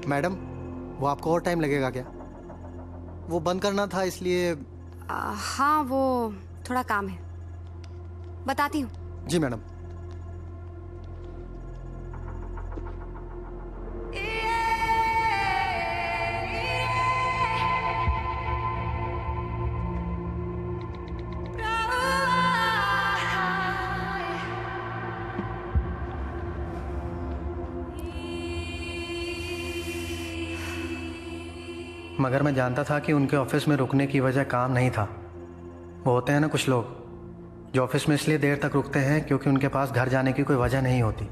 Madam, वो आपको और टाइम लगेगा क्या? वो बंद करना था इसलिए। हाँ, वो थोड़ा काम है, बताती हूँ। जी मैडम। मगर मैं जानता था कि उनके ऑफिस में रुकने की वजह काम नहीं था। वो होते हैं ना कुछ लोग जो ऑफिस में इसलिए देर तक रुकते हैं क्योंकि उनके पास घर जाने की कोई वजह नहीं होती।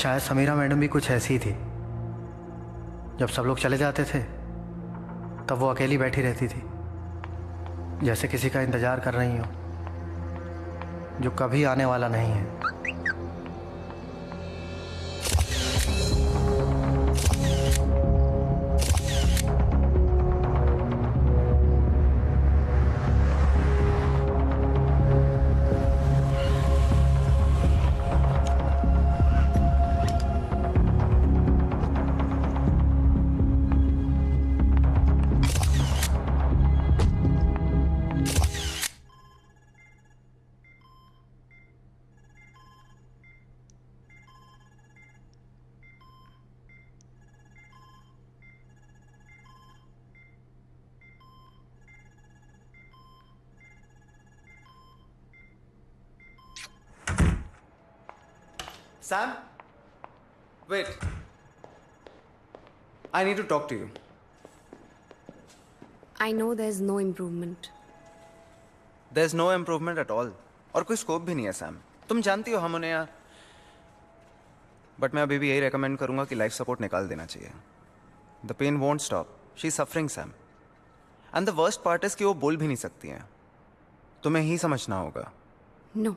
शायद समीरा मैडम भी कुछ ऐसी ही थी। जब सब लोग चले जाते थे तब वो अकेली बैठी रहती थी, जैसे किसी का इंतज़ार कर रही हो जो कभी आने वाला नहीं है। Sam? Wait. I need to talk to you. I know there's no improvement. There's no improvement at all. और कोई स्कोप भी नहीं है सैम। तुम जानती हो हम उन्हें यहाँ, बट मैं अभी भी यही रेकमेंड करूंगा कि लाइफ सपोर्ट निकाल देना चाहिए। The pain won't stop, she is suffering Sam, and the worst part is कि वो बोल भी नहीं सकती हैं। तुम्हें ही समझना होगा। No.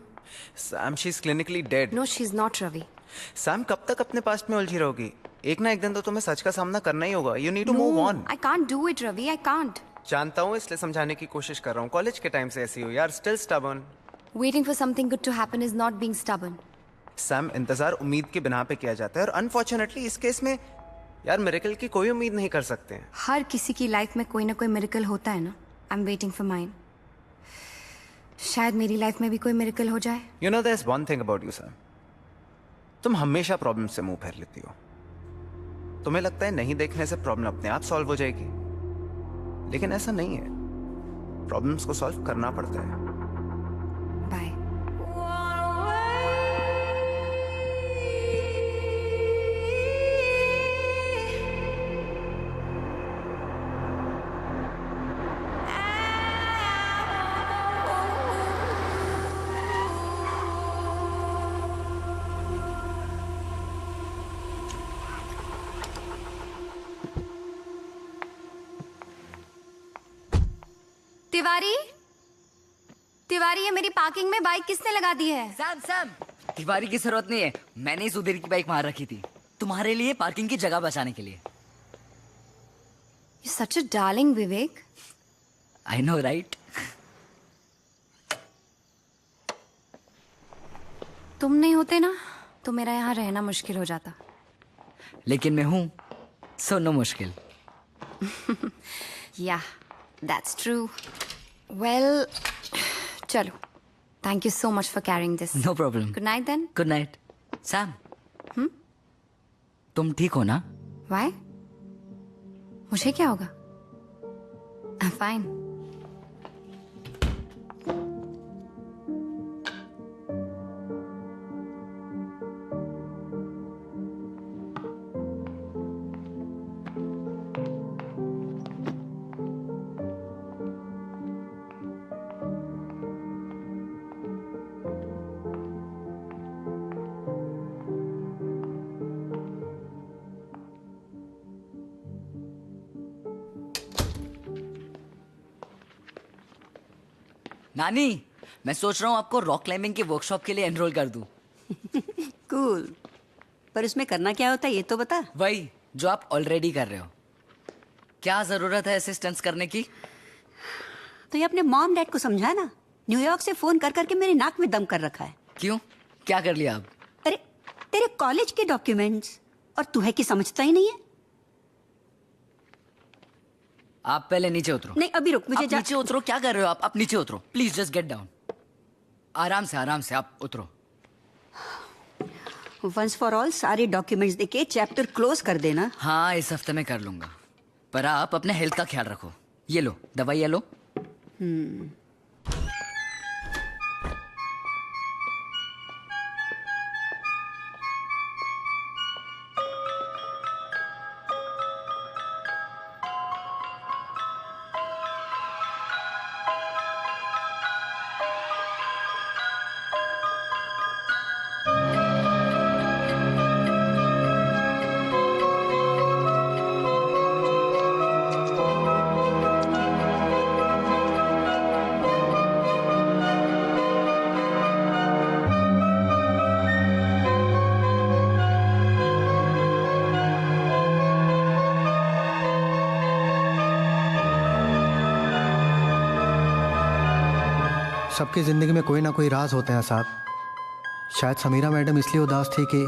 Sam, she is clinically dead. No, she's not, Ravi. Sam, कब तक अपने पास्ट में उलझी रहोगी? एक ना एक दिन तो तुम्हें सच का सामना करना ही होगा। You need to move on. I can't do it, Ravi. I can't. जानता हूँ, इसलिए समझाने की कोशिश कर रहा हूँ। कॉलेज के टाइम से ऐसी हो यार, still stubborn. Waiting for something good to happen is not being stubborn. Sam, इंतजार उम्मीद के बिना पे किया जाता है, और अनफॉर्चुनेटली इस केस में यार मिरेकल की कोई उम्मीद नहीं कर सकते हैं। हर किसी की लाइफ में कोई ना कोई मिरेकल होता है ना। I'm waiting for mine. शायद मेरी लाइफ में भी कोई मिरेकल हो जाए। You know, there is one thing about you Sam, तुम हमेशा प्रॉब्लम से मुंह फेर लेती हो। तुम्हें लगता है नहीं देखने से प्रॉब्लम अपने आप सॉल्व हो जाएगी, लेकिन ऐसा नहीं है। प्रॉब्लम्स को सॉल्व करना पड़ता है। बाय। तिवारी, तिवारी, ये मेरी पार्किंग में बाइक किसने लगा दी है? सैम, सैम, तिवारी की जरूरत नहीं है। मैंने ही सुधीर की बाइक मार रखी थी तुम्हारे लिए, पार्किंग की जगह बचाने के लिए। You're such a darling, Vivek. I know, right? तुम नहीं होते ना तो मेरा यहाँ रहना मुश्किल हो जाता। लेकिन मैं हूं, सो नो मुश्किल। Yeah, that's true. Well, चलो। Thank you so much for carrying this. No problem. Good night then. Good night. Sam, तुम ठीक हो ना? Why? मुझे क्या होगा? I'm fine. नानी, मैं सोच रहा हूँ आपको रॉक क्लाइंबिंग की वर्कशॉप के लिए एनरोल कर दूं। कूल। पर उसमें करना क्या होता है ये तो बता। वही जो आप ऑलरेडी कर रहे हो। क्या जरूरत है असिस्टेंस करने की? तो ये अपने मॉम डैड को समझा ना। न्यूयॉर्क से फोन कर करके मेरे नाक में दम कर रखा है। क्यों, क्या कर लिया आप? अरे तेरे कॉलेज के डॉक्यूमेंट्स, और तू है कि समझता ही नहीं है। आप पहले नीचे उतरो। नहीं अभी रुक, मुझे आप नीचे उतरो, क्या कर रहे हो आप नीचे उतरो प्लीज, जस्ट गेट डाउन। आराम से आप उतरो। वंस फॉर ऑल सारे डॉक्यूमेंट्स देके चैप्टर क्लोज कर देना। हाँ इस हफ्ते में कर लूंगा, पर आप अपने हेल्थ का ख्याल रखो। ये लो दवाई, ये लो। सबकी ज़िंदगी में कोई ना कोई राज होते हैं साहब। शायद समीरा मैडम इसलिए उदास थी कि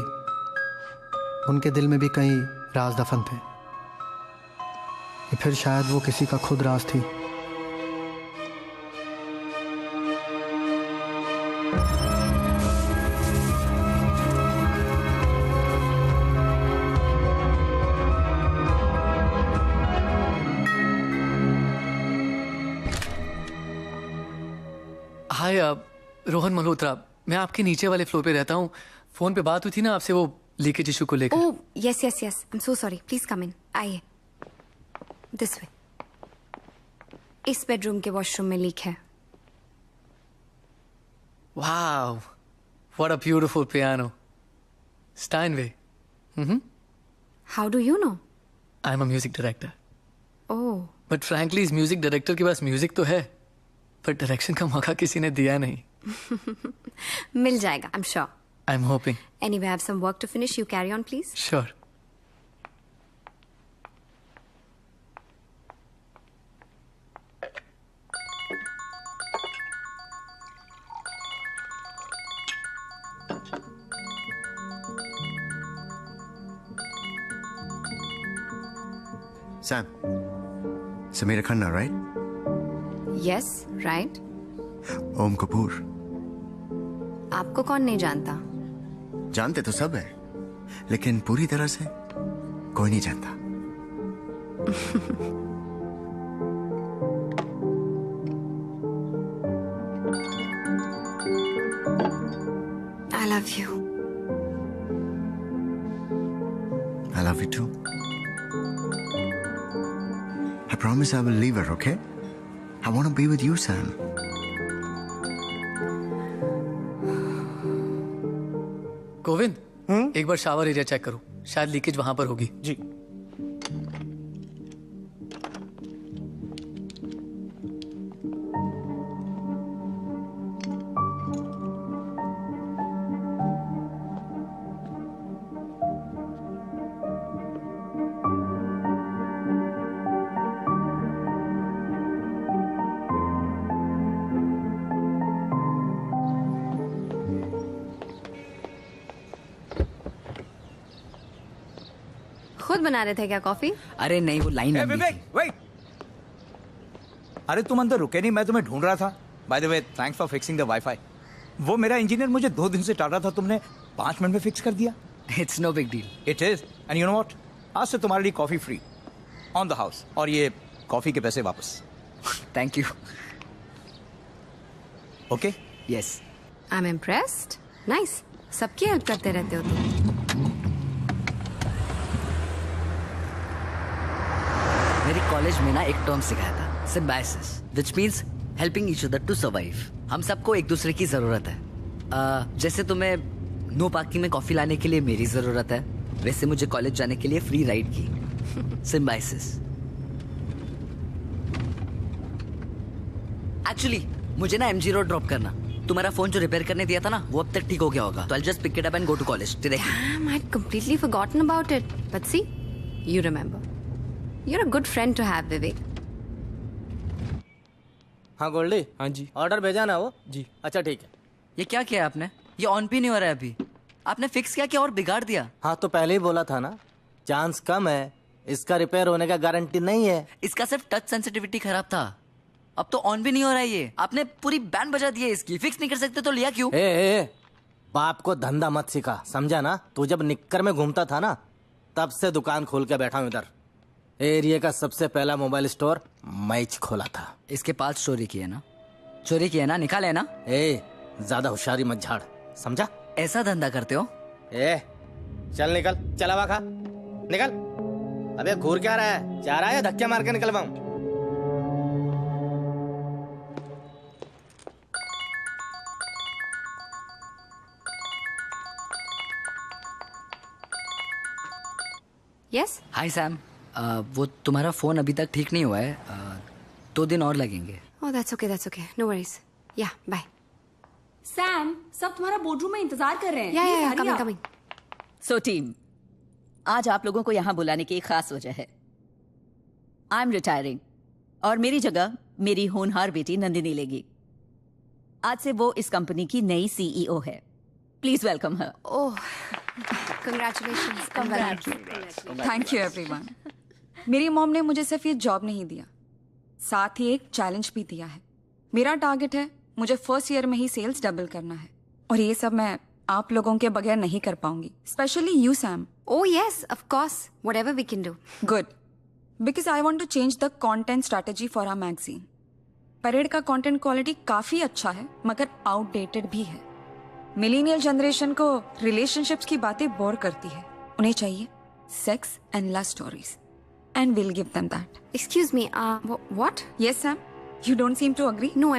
उनके दिल में भी कई राज दफन थे, या फिर शायद वो किसी का खुद राज थी। हाय रोहन मल्होत्रा, मैं आपके नीचे वाले फ्लोर पे रहता हूँ। फोन पे बात हुई थी ना आपसे वो लीकेज इशू को लेकर। Oh yes yes yes, I am so sorry, please come in, आइए। This way. इस बेडरूम के वॉशरूम में लीक है। Wow, what a beautiful piano. Steinway. How do you know? I am a music director. Oh but frankly इस music director के पास music तो है, पर डायरेक्शन का मौका किसी ने दिया नहीं। मिल जाएगा, आई am sure. I am hoping. Anyway, I have some work to finish. You carry on, please. Sure. Sam, Samira Khanna, right? Yes, right. ओम कपूर। आपको कौन नहीं जानता? जानते तो सब है, लेकिन पूरी तरह से कोई नहीं जानता। I love you. I love you too. I promise I will leave her, okay? I want to be with you, Sam. Govind, एक बार शावर एरिया चेक करो, शायद लीकेज वहां पर होगी। जी। खुद बना रहे थे क्या कॉफी? अरे नहीं, वो लाइन लंबी विवेक, थी। वेट। अरे तुम अंदर रुके नहीं, मैं तुम्हें ढूंढ रहा था। By the way, thanks for fixing the wifi. वो मेरा इंजीनियर मुझे 2 दिन से टाल रहा था, तुमने 5 मिनट में फिक्स कर दिया। It's no big deal. It is, and you know what, आज से तुम्हारे लिए coffee free on the house, और ये कॉफी के पैसे वापस। Thank you. Okay? Yes. I am impressed. Nice, सबकी हेल्प करते रहते हो तुम। मेरी कॉलेज में ना एक टर्म सिखाया था, symbiosis, which means helping each other to survive. हम सबको एक दूसरे की जरूरत है। जैसे तुम्हें नो पार्किंग में कॉफी लाने के लिए मेरी जरूरत है, वैसे मुझे कॉलेज जाने के लिए फ्री राइड की। सिम्बायोसिस। एक्चुअली मुझे ना एमजी रोड ड्रॉप करना। तुम्हारा फोन जो रिपेयर करने दिया था ना, वो अब तक ठीक हो गया होगा, तो I just pick it up and go to college directly. Damn, I'd completely forgotten about it. But see, you remember. You're a good friend to have, Vivek. हाँ गोल्डी। हाँ जी। ऑर्डर भेजा ना वो? जी। अच्छा ठीक है। ये क्या किया आपने? ये ऑन भी नहीं हो रहा है अभी। आपने फिक्स किया और बिगाड़ दिया। हाँ तो पहले ही बोला था ना, चांस कम है इसका रिपेयर होने का गारंटी नहीं है। इसका सिर्फ टच सेंसिटिविटी खराब था, अब तो ऑन भी नहीं हो रहा है ये। आपने पूरी बैंड बजा दी है इसकी, फिक्स नहीं कर सकते तो लिया क्यों? ए, बाप को धंधा मत सिखा, समझा ना? तू जब निक्कर में घूमता था ना, तब से दुकान खोल के बैठा हूं इधर। एरिया का सबसे पहला मोबाइल स्टोर मैच खोला था। इसके पास चोरी की है ना? चोरी की है ना? निकाले ना? ज्यादा होशियारी मत झाड़, समझा? ऐसा धंधा करते हो? चल निकल, चल हवा खा, निकल। अबे घूर क्या रहा है? जा रहा है धक्के मार के निकलवाऊं? यस हाय सैम, वो तुम्हारा फोन अभी तक ठीक नहीं हुआ है, 2 दिन और लगेंगे। Oh that's okay, no worries. Yeah bye. Sam, सब तुम्हारा बोर्डरूम में इंतजार कर रहे हैं। या कमिंग। सो टीम, आज आप लोगों को यहाँ बुलाने की एक खास वजह है। आई एम रिटायरिंग और मेरी जगह मेरी होनहार बेटी नंदिनी लेगी। आज से वो इस कंपनी की नई सीईओ है। Please welcome her. Oh congratulations. Thank you everyone. मेरी मॉम ने मुझे सिर्फ ये जॉब नहीं दिया, साथ ही एक चैलेंज भी दिया है। मेरा टारगेट है मुझे फर्स्ट ईयर में ही सेल्स डबल करना है, और ये सब मैं आप लोगों के बगैर नहीं कर पाऊंगी, specially you Sam. Oh yes of course, whatever we can do. Good, because I want to change the content strategy for our magazine. Parade का कंटेंट क्वालिटी काफी अच्छा है, मगर आउटडेटेड भी है। मिलेनियल जनरेशन को रिलेशनशिप्स की बातें बोर करती है, उन्हें चाहिए sex and love stories, and will give them that. Excuse me, what? Yes Sam, you don't seem to agree. No,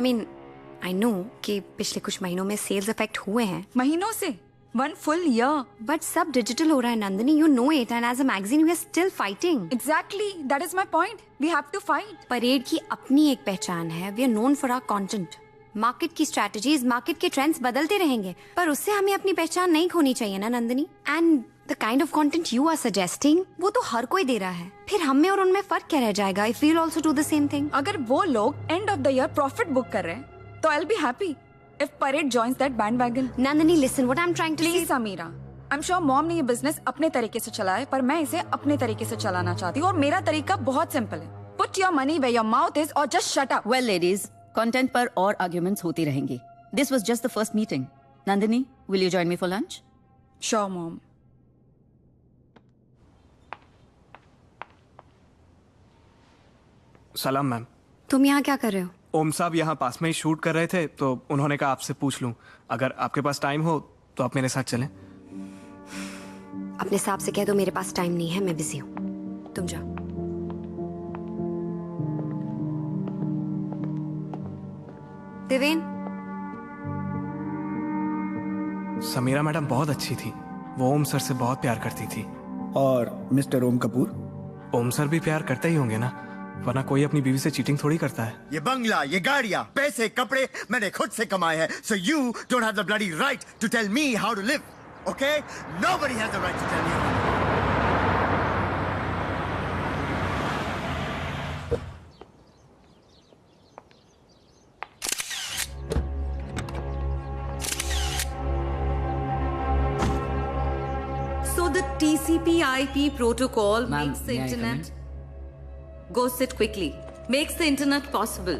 I know कि पिछले कुछ महीनों में सेल्स अफेक्ट हुए हैं। महीनों से 1 full year। बट सब डिजिटल हो रहा है Nandini, you know it, and as a magazine we are still fighting. Exactly, that is my point, we have to fight. Parade की अपनी एक पहचान है, we are known for our content. Market की स्ट्रैटेजीज, मार्केट के ट्रेंड्स बदलते रहेंगे, पर उससे हमें अपनी पहचान नहीं खोनी चाहिए ना Nandini. And the kind of content you are suggesting, वो तो हर कोई दे रहा है, फिर हम में और उनमें फर्क क्या रह जाएगा if we will also do the same thing? अगर वो लोग end of the year profit book कर रहे हैं तो I will be happy if parade joins that bandwagon. Nandini listen, what I am trying to say. Please Samira, I am sure mom ने ये business अपने तरीके से चलाया है, पर मैं इसे अपने तरीके से चलाना चाहती हूँ, और मेरा तरीका बहुत सिंपल है। Put your money where your mouth is, और just shut up. Well ladies, content पर और आर्ग्यूमेंट्स होती रहेंगी। This was just the first meeting. Nandini, will you join me for lunch? Sure mom. सलाम मैम। तुम यहाँ क्या कर रहे हो? ओम साहब यहाँ पास में ही शूट कर रहे थे, तो उन्होंने कहा आपसे पूछ लूं, अगर आपके पास टाइम हो तो आप मेरे साथ चलें। अपने साहब से कह दो मेरे पास टाइम नहीं है, मैं बिजी हूँ, तुम जाओ। देवेन। समीरा मैडम बहुत अच्छी थी, वो ओम सर से बहुत प्यार करती थी। और मिस्टर ओम कपूर? ओम सर भी प्यार करते ही होंगे ना, वरना कोई अपनी बीवी से चीटिंग थोड़ी करता है। ये बंगला, ये गाड़ियां, पैसे, कपड़े मैंने खुद से कमाए हैं, so you don't have the bloody right to tell me how to live, okay? Nobody has the right to tell you. So the TCP/IP protocol Ma'am, makes the may I come internet. Go sit quickly. Makes the internet possible.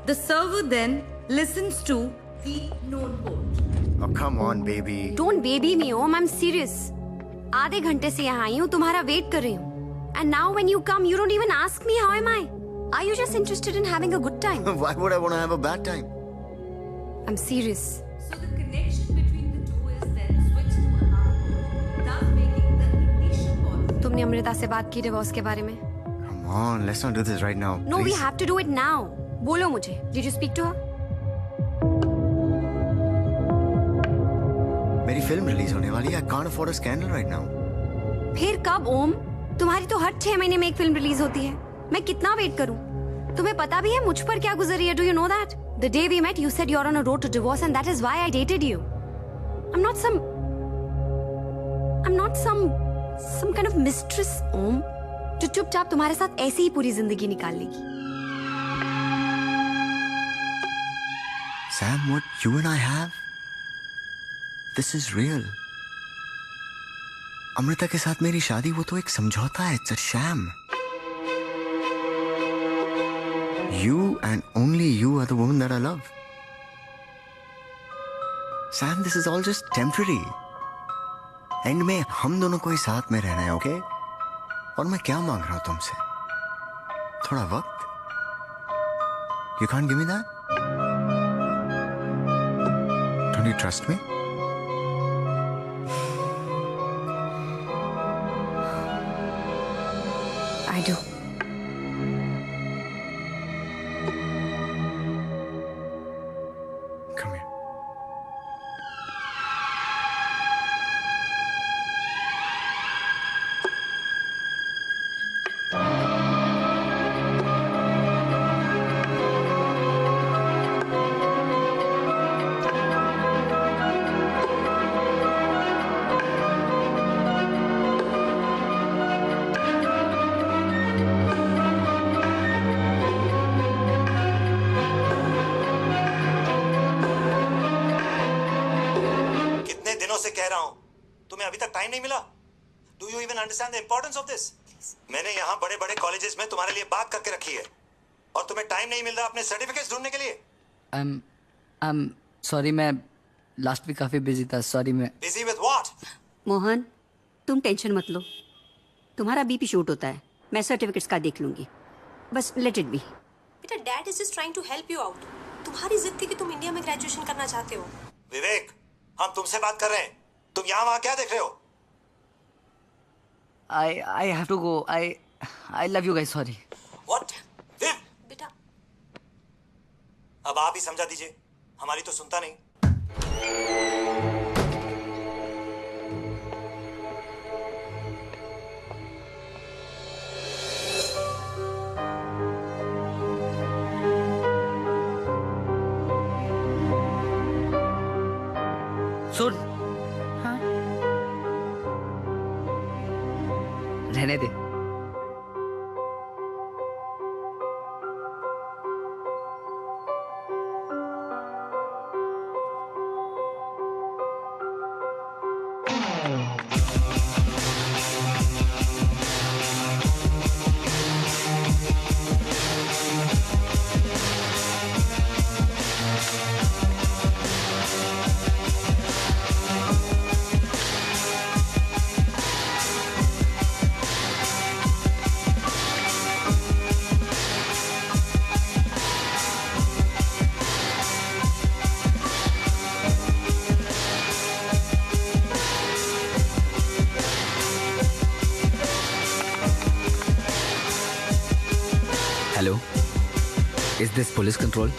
The server then listens to the node port. Oh, come on, baby. Don't baby me, Om. I'm serious. आधे घंटे से यहाँ आई हूँ, तुम्हारा wait कर रही हूँ. And now when you come, you don't even ask me how am I. Are you just interested in having a good time? Why would I want to have a bad time? I'm serious. So the connection between the two is then switched to another port, thus making the ignition port. तुमने अमृता से बात की divorce के बारे में? Come on, let's not do this right now. No, we please. have to do it now. बोलो मुझे. Did you speak to her? मेरी फिल्म रिलीज होने वाली है. I can't afford a scandal right now. फिर कब ओम? तुम्हारी तो हर 6 महीने में एक फिल्म रिलीज होती है. मैं कितना वेट करूं? तुम्हें पता भी है मुझ पर क्या गुजरी है? Do you know that? The day we met, you said you're on a road to divorce, and that is why I dated you. I'm not some kind of mistress, ओम, जो चुपचाप तुम्हारे साथ ऐसे ही पूरी जिंदगी निकाल लेगी. Sam, what you and I have, this is real. Amrita के साथ मेरी शादी वो तो एक समझौता है, it's a sham. You and only you are the woman that I love. Sam, this is all just temporary. And में हम दोनों को ही साथ में रहना है, ओके? और मैं क्या मांग रहा हूं तुमसे? थोड़ा वक्त? You can't give me that? Don't you trust me? I do. Come here. Time नहीं मिला? Do you even understand the importance of this? मैंने यहाँ बड़े बड़े कॉलेजेस में तुम्हारे लिए बात करके रखी है और तुम्हें टाइम नहीं मिल रहा अपने सर्टिफिकेट्स ढूंढने के लिए। सॉरी, मैं लास्ट वीक काफी बिजी था। सॉरी। मैं बिजी विद व्हाट? मोहन, तुम टेंशन मत लो, तुम्हारा बीपी शूट होता है, मैं सर्टिफिकेट्स का देख लूंगी, बस लेट इट बी। बेटा, dad is just trying to help you out. तुम्हारी जिद थी कि तुम इंडिया में ग्रेजुएशन करना चाहते हो। विवेक, हम तुमसे बात कर रहे हैं, तुम यहाँ वहाँ क्या देख रहे हो? I have to go. I love you guys. Sorry. What? Viv? बेटा, अब आप ही समझा दीजिए, हमारी तो सुनता नहीं। सुन। हाँ? रहने दे। Hello? Is this police control?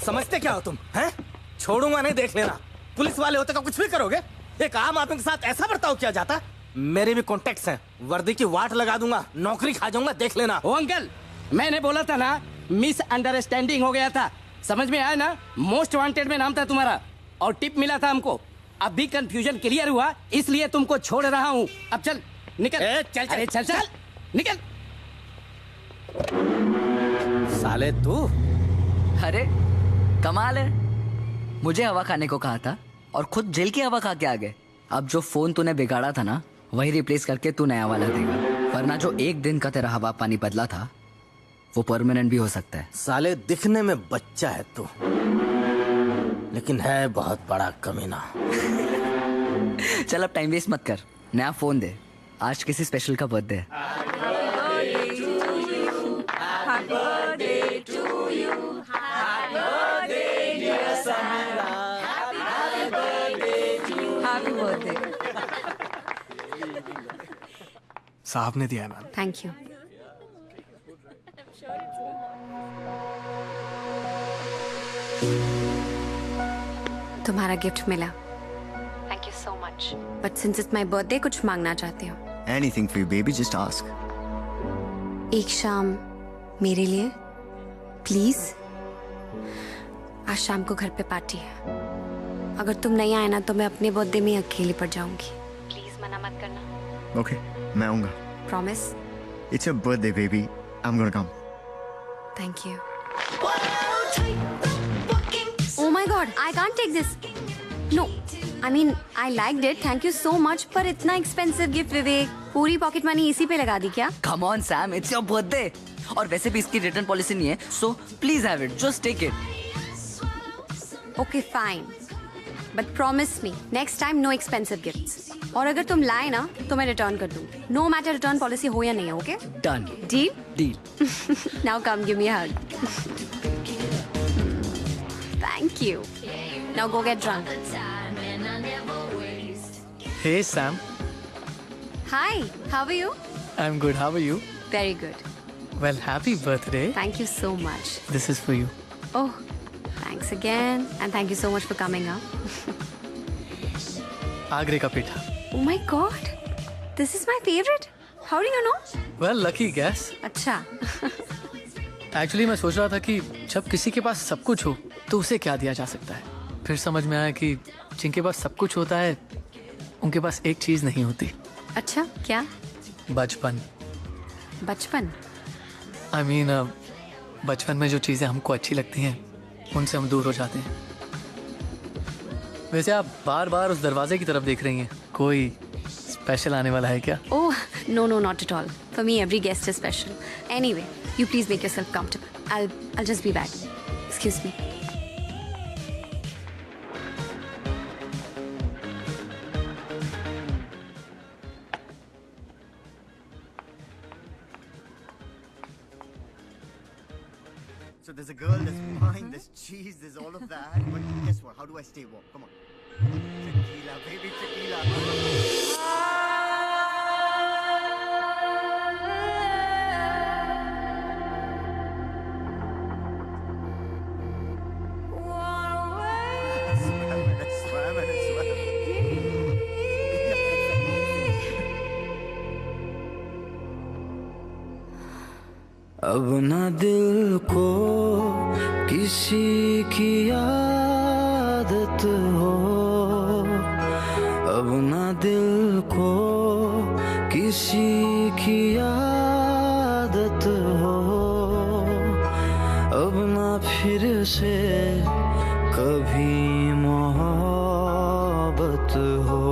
समझते क्या हो तुम, हैं? छोड़ूंगा नहीं, देख लेना। पुलिस वाले होते का कुछ भी करोगे? एक आम आदमी के साथ ऐसा बर्ताव किया जाता? मेरे भी कॉन्टेक्ट्स हैं, वर्दी की वाट लगा दूंगा, नौकरी खा जाऊंगा, देख लेना। ओ अंकल, मैंने बोला था ना, मिस अंडरस्टैंडिंग हो गया था, समझ में आया ना? मोस्ट वांटेड में नाम था तुम्हारा और टिप मिला था हमको। अब भी कंफ्यूजन क्लियर हुआ, इसलिए तुमको छोड़ रहा हूँ। अब चल निकल। चल चल, अरे चल चल निकल। साले तू। अरे कमाल है, मुझे हवा खाने को कहा था और खुद जेल की हवा खा के आ गए। अब जो फोन तूने बिगाड़ा था ना, वही रिप्लेस करके तू नया वाला देगा, वरना जो एक दिन का तेरा हवा पानी बदला था वो परमानेंट भी हो सकता है। साले दिखने में बच्चा है तू, लेकिन है बहुत बड़ा कमीना। चल अब टाइम वेस्ट मत कर, नया फोन दे, आज किसी स्पेशल का बर्थडे है। साहब ने दिया है मैम। Thank you. तुम्हारा गिफ्ट मिला। Thank you so much. But since it's my birthday, कुछ मांगना चाहते हो? Anything for you, baby. Just ask. एक शाम मेरे लिए प्लीज। आज शाम को घर पे पार्टी है, अगर तुम नहीं आए ना तो मैं अपने बर्थडे में अकेली पड़ जाऊंगी। प्लीज मना मत करना। Okay, मैं आऊँगा। Promise? It's your birthday, baby. I'm gonna come. Thank you. Oh my God, I can't take this. No I mean I liked it, thank you so much, पर इतना एक्सपेंसिव गिफ्ट विवेक, पूरी pocket money इसी पे लगा दी क्या? Come on Sam, it's your birthday. और वैसे भी इसकी रिटर्न पॉलिसी नहीं है, so please have it, just take it. Okay fine, but promise me next time no expensive gifts. और अगर तुम लाए ना तो मैं रिटर्न कर दूँ, नो मैटर रिटर्न पॉलिसी हो या नहीं, okay? Done. Deal? Deal. Now come give me a hug. Thank you. Now go get drunk. Hey Sam, Hi, how are you? I'm good. How are you? Very good. Well, happy birthday. Thank you so much. This is for you. Oh, thanks again, and thank you so much for coming up. आगरे का पेठा. Oh my God, this is my favorite. How do you know? Well, lucky guess. अच्छा. Actually, मैं सोच रहा था कि जब किसी के पास सब कुछ हो तो उसे क्या दिया जा सकता है. फिर समझ में आया कि जिनके पास सब कुछ होता है उनके पास एक चीज नहीं होती. अच्छा, क्या? बचपन. बचपन? I mean, बचपन में जो चीजें हमको अच्छी लगती हैं उनसे हम दूर हो जाते हैं. वैसे आप बार बार उस दरवाजे की तरफ देख रही हैं. कोई स्पेशल आने वाला है क्या? Oh, no, not at all. For me, every guest is special. Anyway, you please make yourself comfortable. I'll just be back. Excuse me. So there's a girl, there's wine, there's cheese, there's all of that. But guess what? How do I stay warm? Come on. Tequila, baby, tequila. अब ना दिल को किसी की आदत हो, अब ना दिल को किसी की आदत हो, अब ना फिर से कभी मोहब्बत हो,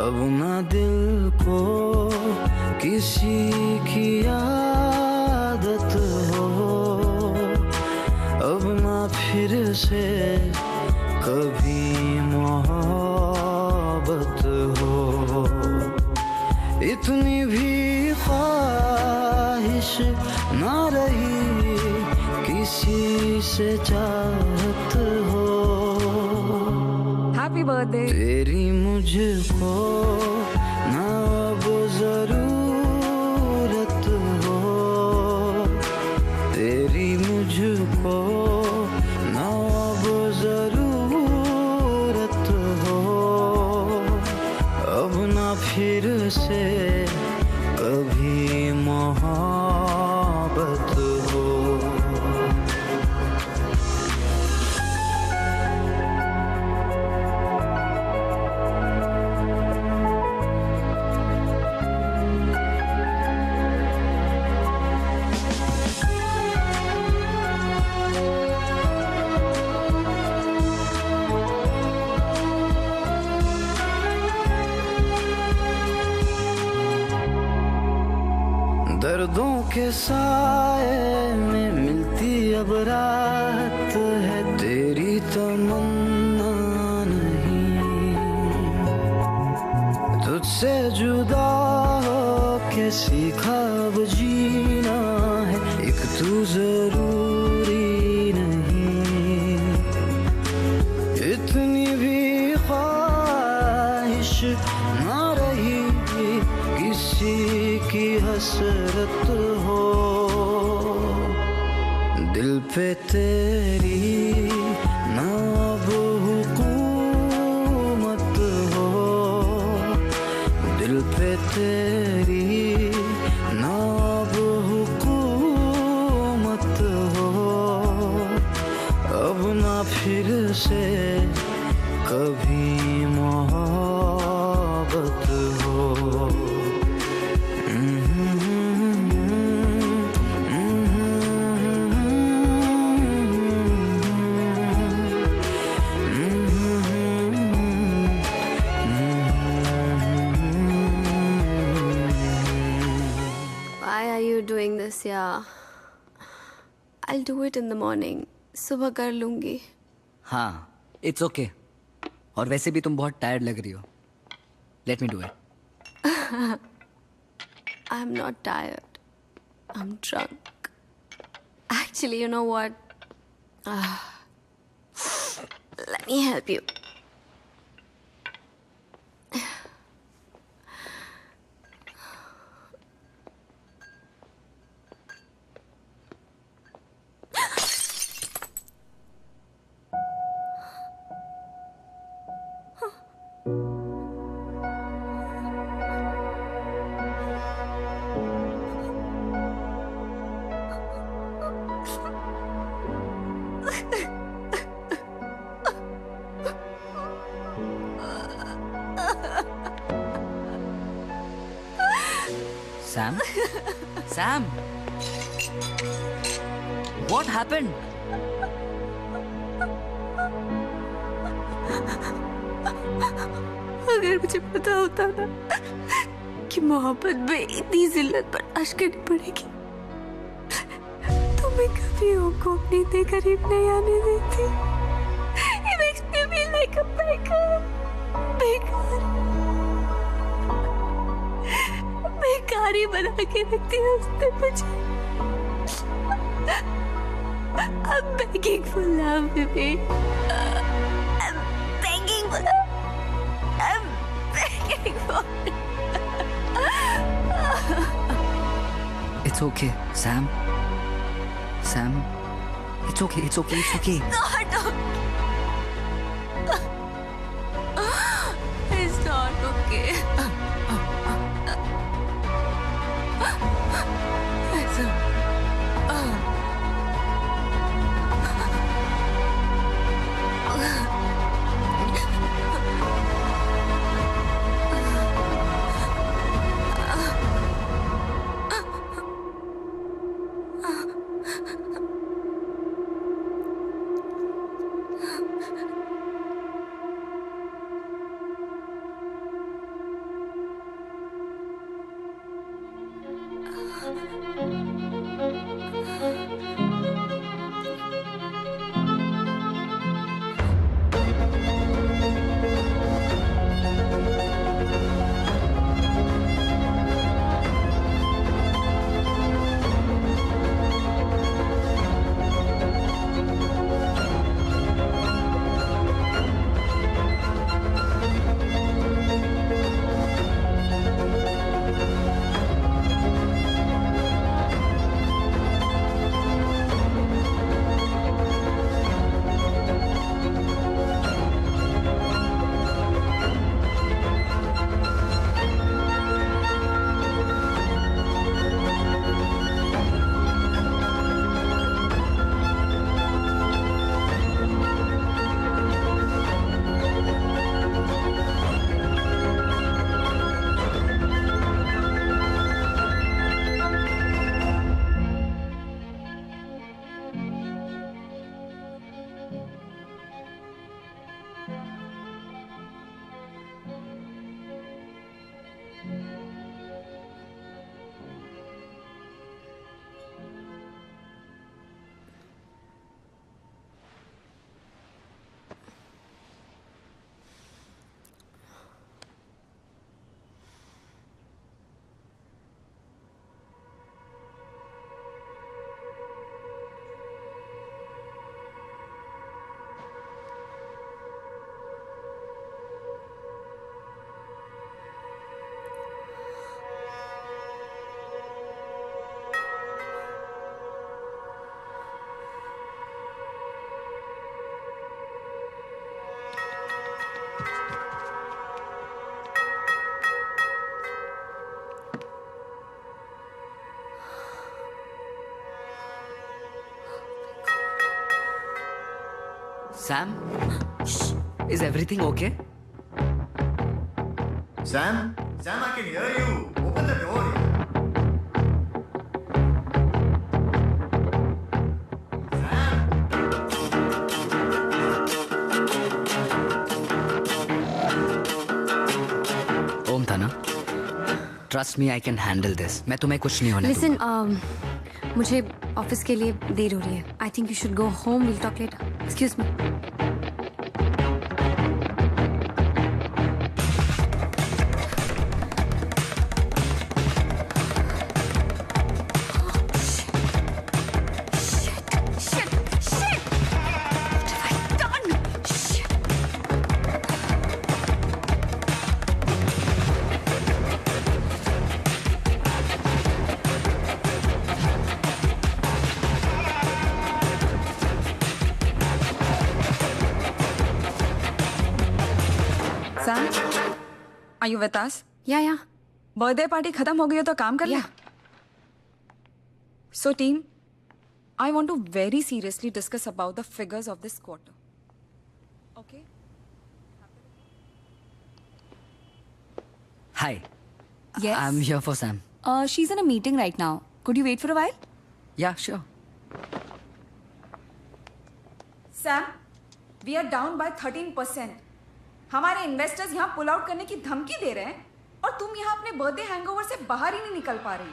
अब ना दिल को किसी की आदत हो, अब ना फिर से कभी मोहब्बत हो. इतनी भी ख्वाहिश ना रही किसी से चाहत हो. Happy birthday. तेरी मुझको ना अब जरूरत हो, तेरी मुझको ना अब जरूरत हो, अब ना फिर से कभी मोहब्बत हो. दर्दों के साए में मिलती अब रात है, तेरी तमन्ना नहीं. तुझसे जुदा हो के सीखा अब जीना है, एक तू जरूरी नहीं. इतनी भी ख्वाहिश ना रही किसी की हसरत हो, दिल पे तेरी ना अब हुकूमत हो, दिल पे तेरी ना अब हुकूमत हो, अब ना फिर से कभी मोहब्बत हो. Yeah. I'll do it in the morning. सुबह कर लूंगी. हाँ, it's okay. और वैसे भी तुम बहुत टायर्ड लग रही हो. Let me do it. I'm not tired. I'm drunk. Actually, you know what? Let me help you. Sam? Sam? What happened? अगर मुझे पता होता ना कि मोहब्बत में इतनी जिल्लत बर्दाश्त करनी पड़ेगी तो मैं कभी उनको अपने इतने करीब नहीं आने देती. It makes me feel like a बेकार ही बना के रखती है उसने मुझे. I'm begging for love, baby. I'm begging for love. I'm begging for it. It's okay, Sam. Sam, it's okay, it's okay, it's okay. Not okay. It's not okay. Sam? Is everything okay? Sam? Sam, I can hear you. Open the door. ओम था ना? Trust me, I can handle this. मैं तुम्हें कुछ नहीं होने Listen, मुझे office के लिए देर हो रही है. I think you should go home. Will talk later. Excuse me. Sam, are you with us? Yeah. Birthday party खत्म हो गई हो तो काम कर ले. So team, I want to very seriously discuss about the figures of this quarter. Okay? Hi. Yes. I'm here for Sam. She's in a meeting right now. Could you wait for a while? Yeah, sure. Sam, we are down by 13%. हमारे investors यहाँ pull out करने की धमकी दे रहे हैं और तुम यहाँ अपने बर्थडे हैंगओवर से बाहर ही नहीं निकल पा रही.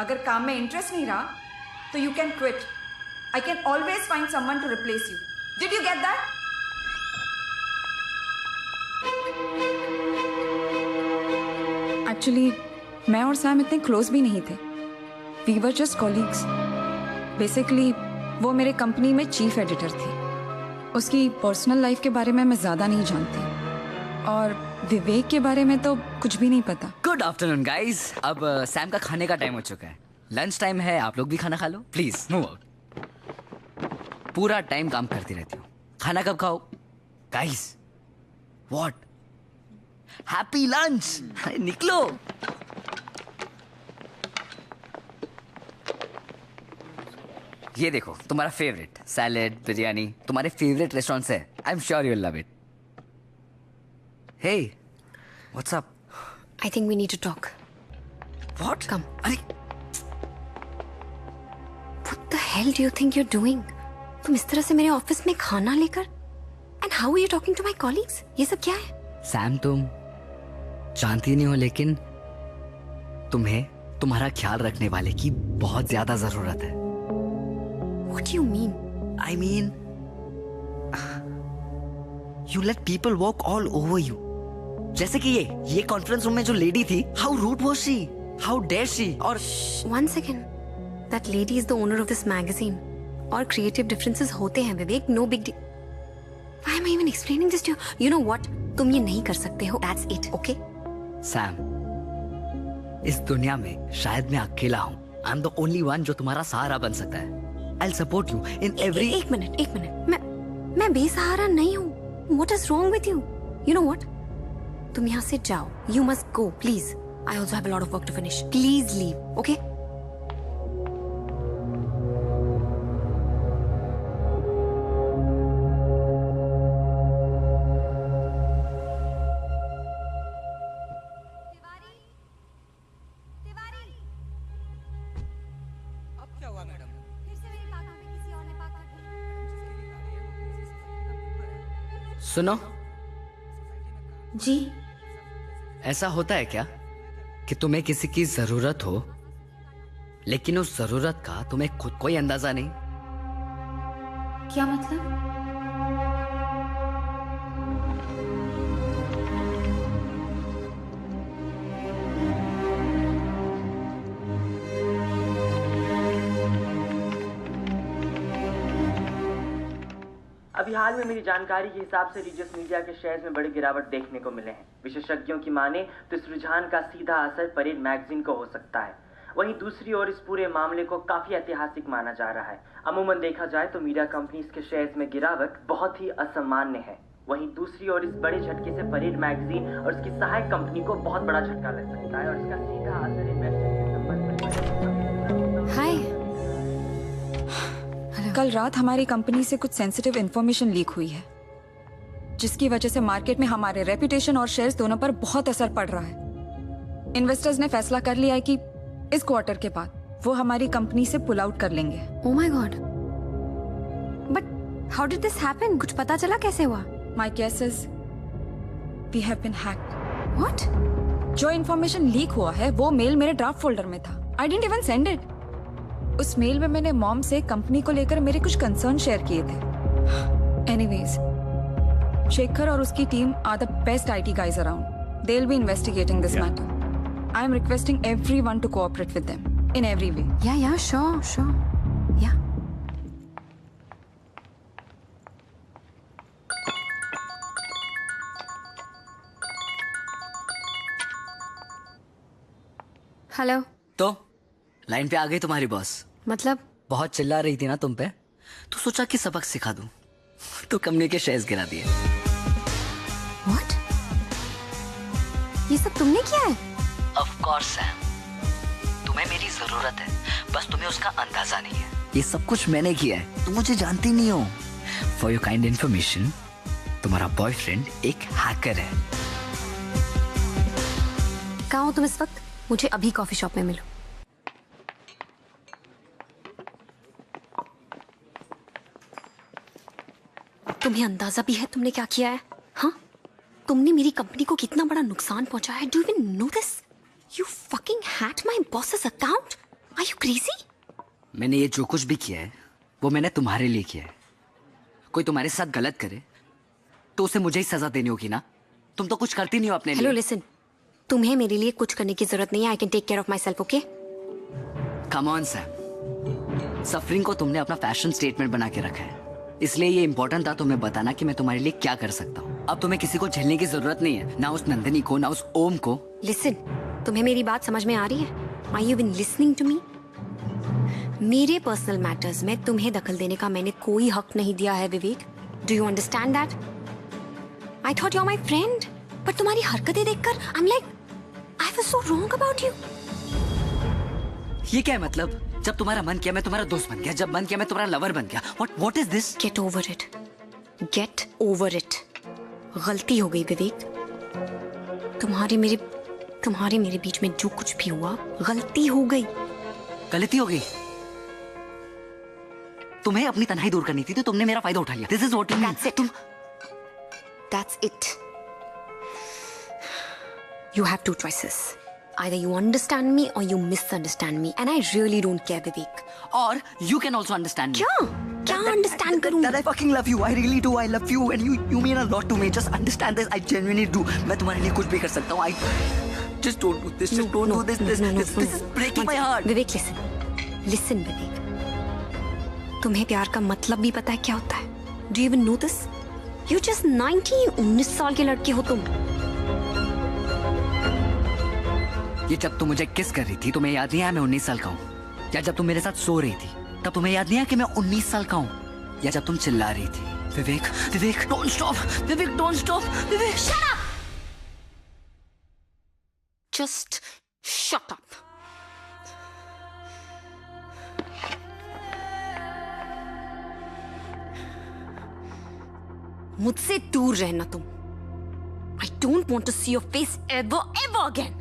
अगर काम में इंटरेस्ट नहीं रहा तो you can quit. I can always find someone to replace you. Did you get that? Actually मैं और सैम इतने क्लोज भी नहीं थे. We were just colleagues. Basically वो मेरे कंपनी में चीफ एडिटर थी. उसकी पर्सनल लाइफ के बारे में मैं ज्यादा नहीं जानती और विवेक के बारे में तो कुछ भी नहीं पता. Good afternoon guys. अब सैम का खाने का टाइम हो चुका है. लंच टाइम है. आप लोग भी खाना खा लो प्लीज. Move out. पूरा टाइम काम करती रहती हूँ. खाना कब खाओ गाइस? व्हाट? Happy lunch. निकलो. ये देखो तुम्हारा फेवरेट सैलेड बिरयानी तुम्हारे फेवरेट रेस्टोरेंट से. I am sure you will love it. Hey what's up? I think we need to talk. What? Come. अरे what the hell do you think you are doing? तुम इस तरह से मेरे office में खाना लेकर and how are you talking to my colleagues? ये सब क्या है? सैम तुम जानती नहीं हो लेकिन तुम्हें तुम्हारा ख्याल रखने वाले की बहुत ज्यादा जरूरत है. What do you mean? I mean, you let people walk all over you. जैसे कि ये कॉन्फ्रेंस रूम में जो लेडी थी, how rude was she? How dare she? और one second, that lady is the owner of this magazine. और creative differences होते हैं विवेक. No big deal. Why am I even explaining this to you? You know what? तुम ये नहीं कर सकते हो. That's it, okay? Sam, इस दुनिया में शायद मैं अकेला हूँ. I'm the only one जो तुम्हारा सहारा बन सकता है. I'll support you in every. एक मिनट. मैं बेसहारा नहीं हूँ. What is wrong with you? You know what? तुम यहाँ से जाओ. You must go, please. I also have a lot of work to finish. Please leave, okay? सुनो जी. ऐसा होता है क्या कि तुम्हें किसी की जरूरत हो लेकिन उस जरूरत का तुम्हें खुद कोई अंदाजा नहीं? क्या मतलब? अभी हाल में मेरी जानकारी के हिसाब से रिजियस मीडिया के शेयर्स में बड़ी गिरावट देखने को मिले हैं. विशेषज्ञों की माने तो इस रुझान का सीधा असर परेड मैगजीन को हो सकता है. वहीं दूसरी ओर इस पूरे मामले को काफी ऐतिहासिक माना जा रहा है. अमूमन देखा जाए तो मीडिया कंपनीज के शेयर्स में गिरावट बहुत ही असामान्य है. वहीं दूसरी ओर इस बड़े झटके से परेड मैगजीन और इसकी सहायक कंपनी को बहुत बड़ा झटका लग सकता है और इसका सीधा असर इन्वेस्टर के संबंध में. हाय. कल रात हमारी कंपनी से कुछ सेंसिटिव इंफॉर्मेशन लीक हुई है जिसकी वजह से मार्केट में हमारे रेपुटेशन और शेयर्स दोनों पर बहुत असर पड़ रहा है. इन्वेस्टर्स ने फैसला कर लिया है कि इस क्वार्टर के बाद वो हमारी कंपनी से पुल आउट कर लेंगे. Oh my God. But how did this happen? कुछ पता चला कैसे हुआ? My guess is we have been hacked. What? जो इंफॉर्मेशन लीक हुआ है वो मेल मेरे ड्राफ्ट फोल्डर में था. I didn't even send it. उस मेल में मैंने मॉम से कंपनी को लेकर मेरे कुछ कंसर्न शेयर किए थे। एनीवेज, शेखर और उसकी team are the best IT guys around. They'll be investigating this matter. I am requesting everyone to cooperate with them in every way. Yeah, sure. Yeah. Hello. तो line पे आ गई तुम्हारी boss. मतलब? बहुत चिल्ला रही थी ना तुम पे, तो सोचा कि सबक सिखा दूं, तो कंपनी के शेयर्स गिरा दिए। What? ये सब तुमने किया है? Of course सैम, तुम्हें मेरी जरूरत है, बस तुम्हें उसका अंदाजा नहीं है। ये सब कुछ मैंने किया है, तुम मुझे जानती नहीं हो। For your kind information, तुम्हारा बॉयफ्रेंड एक हैकर है। कहाँ हो तुम इस वक्त? मुझे अभी कॉफी शॉप में मिलो। तुम्हें अंदाजा भी है तुमने क्या किया है? हाँ, तुमने मेरी कंपनी को कितना बड़ा नुकसान पहुंचाया है। Do you even know this? You fucking hacked my boss's account. Are you crazy? मैंने ये जो कुछ भी किया है वो मैंने तुम्हारे लिए किया है। कोई तुम्हारे साथ गलत करे तो उसे मुझे ही सजा देनी होगी ना। तुम तो कुछ करती नहीं हो अपने लिए। हेलो लिसन, तुम्हें मेरे लिए कुछ करने की जरूरत नहीं है। I can take care of my self, okay? Come on Sam, suffering को तुमने अपना फैशन स्टेटमेंट बना के रखा है, इसलिए ये इंपॉर्टेंट था तुम्हें बताना कि मैं तुम्हारे लिए क्या कर सकता हूँ। अब तुम्हें किसी को झेलने की जरूरत नहीं है, ना उस नंदिनी को, ना उस ओम को। लिसन, तुम्हें मेरी बात समझ में आ रही है? Are you even listening to me? मेरे पर्सनल मैटर्स में तुम्हें दखल देने का मैंने कोई हक नहीं दिया है Vivek. Do you understand that? I thought you are my friend, पर तुम्हारी हरकतें देखकर I am like I was so wrong about you. ये क्या है मतलब? जब तुम्हारा मन किया मैं तुम्हारा दोस्त बन गया, जब मन किया मैं तुम्हारा लवर बन गया। What is this? Get over it. Get over it. गलती हो गई विवेक। तुम्हारे मेरे बीच में जो कुछ भी हुआ गलती हो गई। गलती हो गई? तुम्हें अपनी तन्हाई दूर करनी थी तो तुमने मेरा फायदा उठा लिया। This is what you mean. That's it. That's it. You have two choices. Either you understand me or you misunderstand me, and I really don't care, Vivek. Or you can also understand me. क्या understand करूँ? That I fucking love you. I really do. I love you, and you mean a lot to me. Just understand this. I genuinely do. मैं तुम्हारे लिए कुछ भी कर सकता हूँ. Just don't do this. Just don't do this. This is breaking my heart. Vivek, listen, Vivek. तुम्हें प्यार का मतलब भी पता है क्या होता है? Do you even know this? You're just 19. 19 साल के लड़के हो तुम। ये जब तुम मुझे किस कर रही थी तुम्हें याद नहीं आया मैं 19 साल का हूँ? या जब तुम मेरे साथ सो रही थी तब तुम्हें याद नहीं आया कि मैं 19 साल का हूँ? या जब तुम चिल्ला रही थी Vivek don't stop, Vivek don't stop, Vivek shut up, just shut up. मुझसे दूर रहना तुम। I don't want to see your face ever again.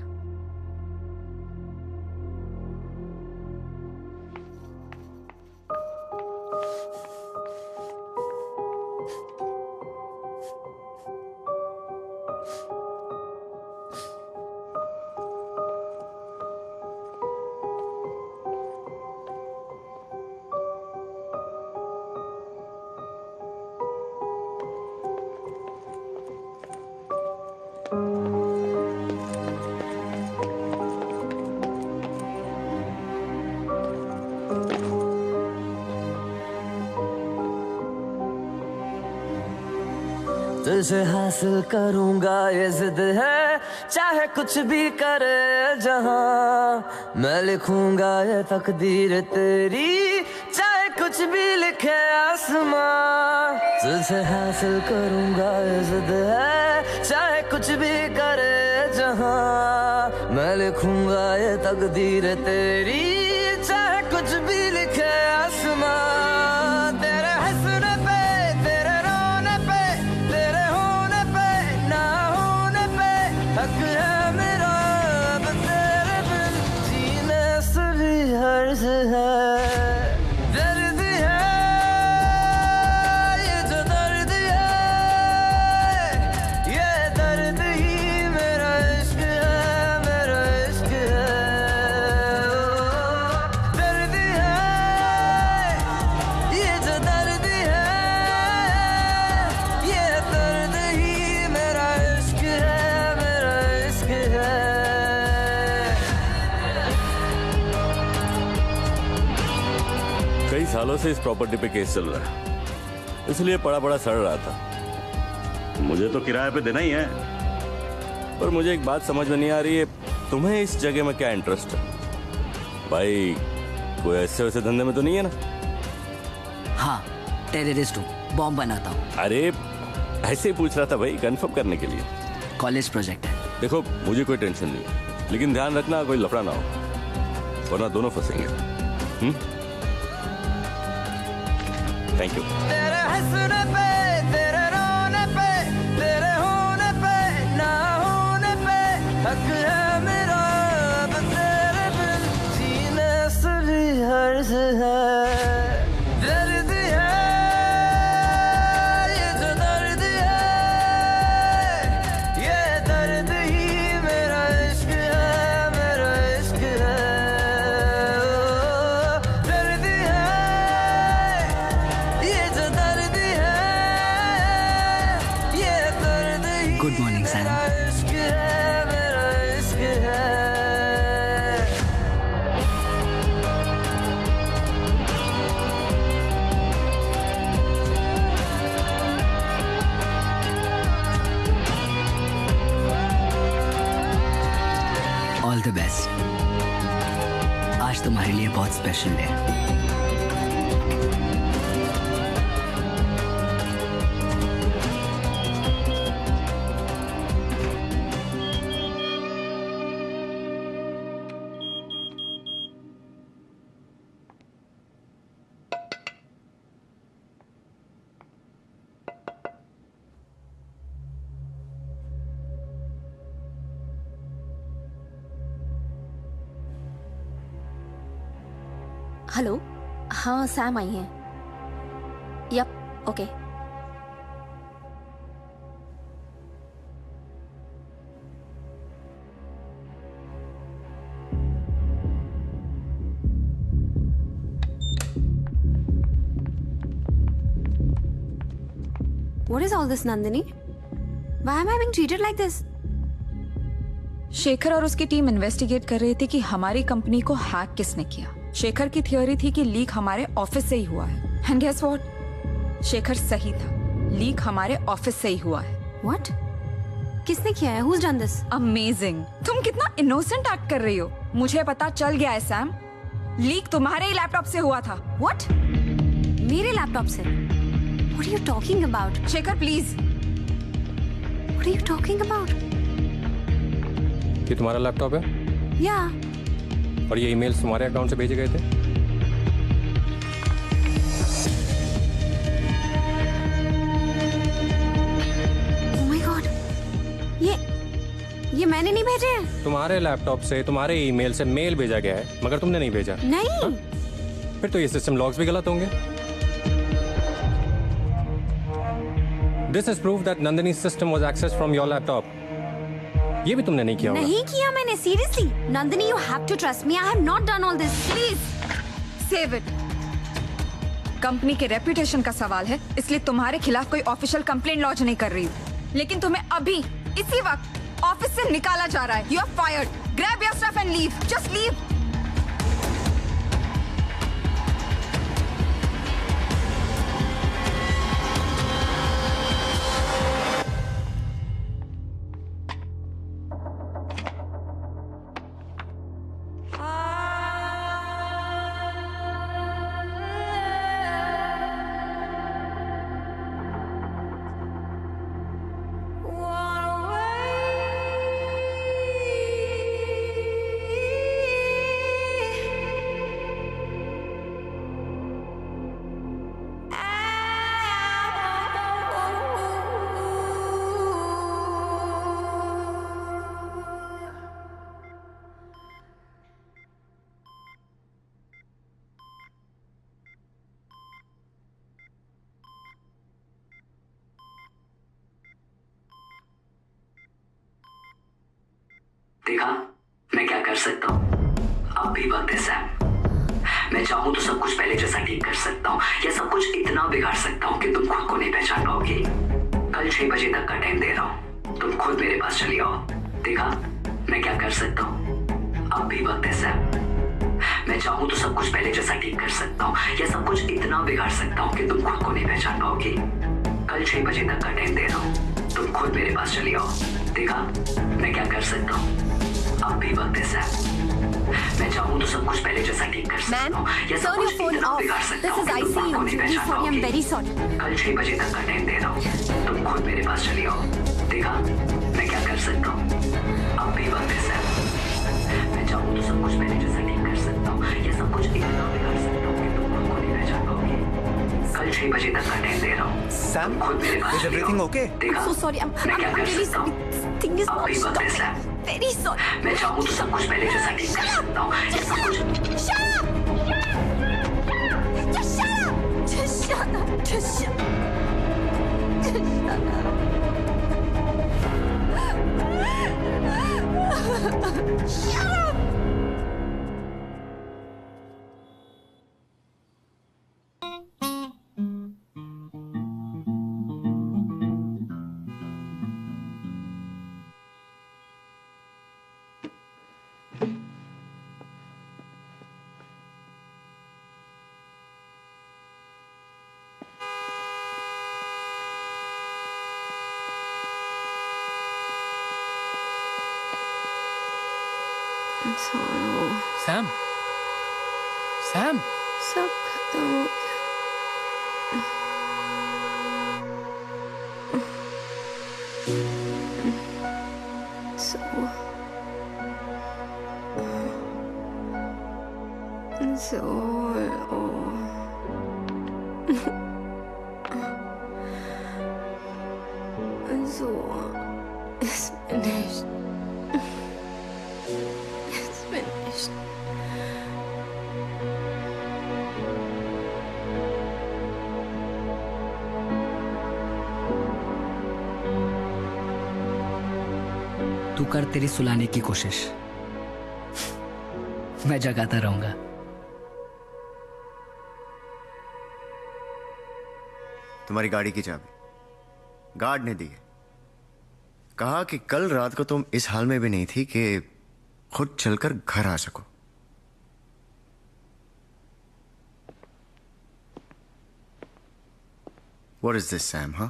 तुझे हासिल करूंगा ये जिद है, चाहे कुछ भी करे जहां। मैं लिखूंगा ये तकदीर तेरी, चाहे कुछ भी लिखे आसमां। तुझे हासिल करूंगा ये जिद है, चाहे कुछ भी करे जहां। मैं लिखूंगा ये तकदीर तेरी, चाहे कुछ भी लिखे आसमां। तेरे हंसने पे, तेरे रोने पे, तेरे होने पे, ना होने पे हक है मेरा। अब तेरे बिन जीने से भी हर्ज है। दर्द है ये जो दर्द है, ये दर्द ही मेरा इश्क है, मेरा इश्क है। सालों से इस प्रॉपर्टी पे केस चल रहा है, इसलिए पड़ा पड़ा सड़ रहा था। मुझे तो किराए पे देना ही है, पर मुझे एक बात समझ में नहीं आ रही है, तुम्हें इस जगह में क्या इंटरेस्ट है? भाई कोई ऐसे वैसे धंधे में तो नहीं है ना? हाँ, टेररिस्ट हूँ, बॉम्ब बनाता हूँ। अरे ऐसे ही पूछ रहा था भाई, कंफर्म करने के लिए। कॉलेज प्रोजेक्ट है। देखो मुझे कोई टेंशन नहीं है, लेकिन ध्यान रखना कोई लफड़ा ना हो, वरना दोनों फंसेंगे। Thank you. तेरे हंसने पे, तेरे रोने पे, तेरे होने पे, ना होने पे हक है मेरा, अब तेरे बिन जीने से भी हर्ज है। दर्द है ये जो दर्द है, ये दर्द ही मेरा इश्क है, मेरा इश्क है। दर्द है ये जो दर्द है, ये दर्द ही गुड मॉर्निंग सैम। मेरा इश्क है, मेरा इश्क है। All the best. आज तुम्हारे लिए बहुत स्पेशल डे है। हेलो, हाँ सैम आई हैं। Yup, okay. What is all this, Nandini? Why am I being treated like this? Shekhar और उसकी टीम इन्वेस्टिगेट कर रहे थे कि हमारी कंपनी को हैक किसने किया। शेखर की थियोरी थी कि लीक हमारे ऑफिस से ही हुआ है। And guess what? शेखर सही था, लीक हमारे ऑफिस से ही हुआ है। What? किसने किया है? Who's done this? अमेजिंग। तुम कितना इनोसेंट एक्ट कर रही हो। मुझे पता चल गया है सैम, लीक तुम्हारे ही लैपटॉप से हुआ था। What? मेरे लैपटॉप से? What are you talking about? Shekhar please. What are you talking about? ये तुम्हारा लैपटॉप है? Yeah. और ये ईमेल्स तुम्हारे अकाउंट से भेजे गए थे? Oh my God. ये मैंने नहीं भेजे हैं। तुम्हारे लैपटॉप से तुम्हारे ईमेल से मेल भेजा गया है, मगर तुमने नहीं भेजा। नहीं। हा? फिर तो ये सिस्टम लॉग्स भी गलत होंगे। This is proof that Nandini's system was accessed from your laptop. ये भी तुमने नहीं किया होगा। नहीं किया मैंने, seriously. Nandini, you have to trust me. I have not done all this. Please save it. Company के रेपुटेशन का सवाल है, इसलिए तुम्हारे खिलाफ कोई ऑफिशियल कंप्लेंट लॉन्च नहीं कर रही हूँ। लेकिन तुम्हें अभी इसी वक्त ऑफिस से निकाला जा रहा है। You are fired. Grab your stuff and leave. Just leave. देखा मैं क्या कर सकता हूँ। अब भी वक्त है सैम। मैं चाहूँ तो सब कुछ पहले जैसा ठीक कर सकता हूँ, या सब कुछ इतना बिगाड़ सकता हूँ कि तुम खुद को नहीं पहचान पाओगे। कल 6 बजे तक का टाइम दे रहा हूँ, तुम खुद मेरे पास चली आओ। देखा मैं क्या कर सकता हूँ। अब भी वक्त है सैम। मैं चाहूँ तो सब कुछ पहले जैसा ठीक कर सकता हूँ, या सब कुछ इतना बिगाड़ सकता हूँ कि तुम खुद को नहीं पहचान पाओगी। कल 6 बजे तक का टाइम दे रहा हूँ, तुम खुद मेरे पास चली आओ। देखा मैं क्या कर सकता हूँ। अब भी वक्त है सैम। मैं चाहूँ तो सब कुछ पहले जैसा ठीक कर सकता हूँ, या सब कुछ इतना बिगाड़ सकता हूँ कि तुम खुद को नहीं पहचान पाओगी। कल 6 बजे तक का टाइम दे रहा हूँ, तुम खुद मेरे पास चली आओ। देखा मैं क्या कर सकता हूँ। अब भी वक्त है सैम। मैं चाहूँ तो सब कुछ पहले जैसा ठीक कर सकता हूँ, या सब कुछ इतना बिगाड़ सकता हूँ कि तुम खुद को नहीं पहचान पाओगी। कल 6 बजे तक का टाइम दे रहा हूँ, सैम खुद मेरे पास चली आओ। ओके? देखा मैं क्या कर सकता हूँ। अब भी वक्त है सैम। मैं चाहूँ तो सब कुछ पहले जैसा ठीक कर सकता हूँ, या सब कुछ सैम, सैम, सब खत्म हो गया। It's finished. It's finished. तू कर तेरी सुलाने की कोशिश, मैं जगाता रहूंगा। तुम्हारी गाड़ी की चाबी गार्ड ने दी है। कहा कि कल रात को तुम इस हाल में भी नहीं थी कि खुद चलकर घर आ सको। What is this, Sam, huh?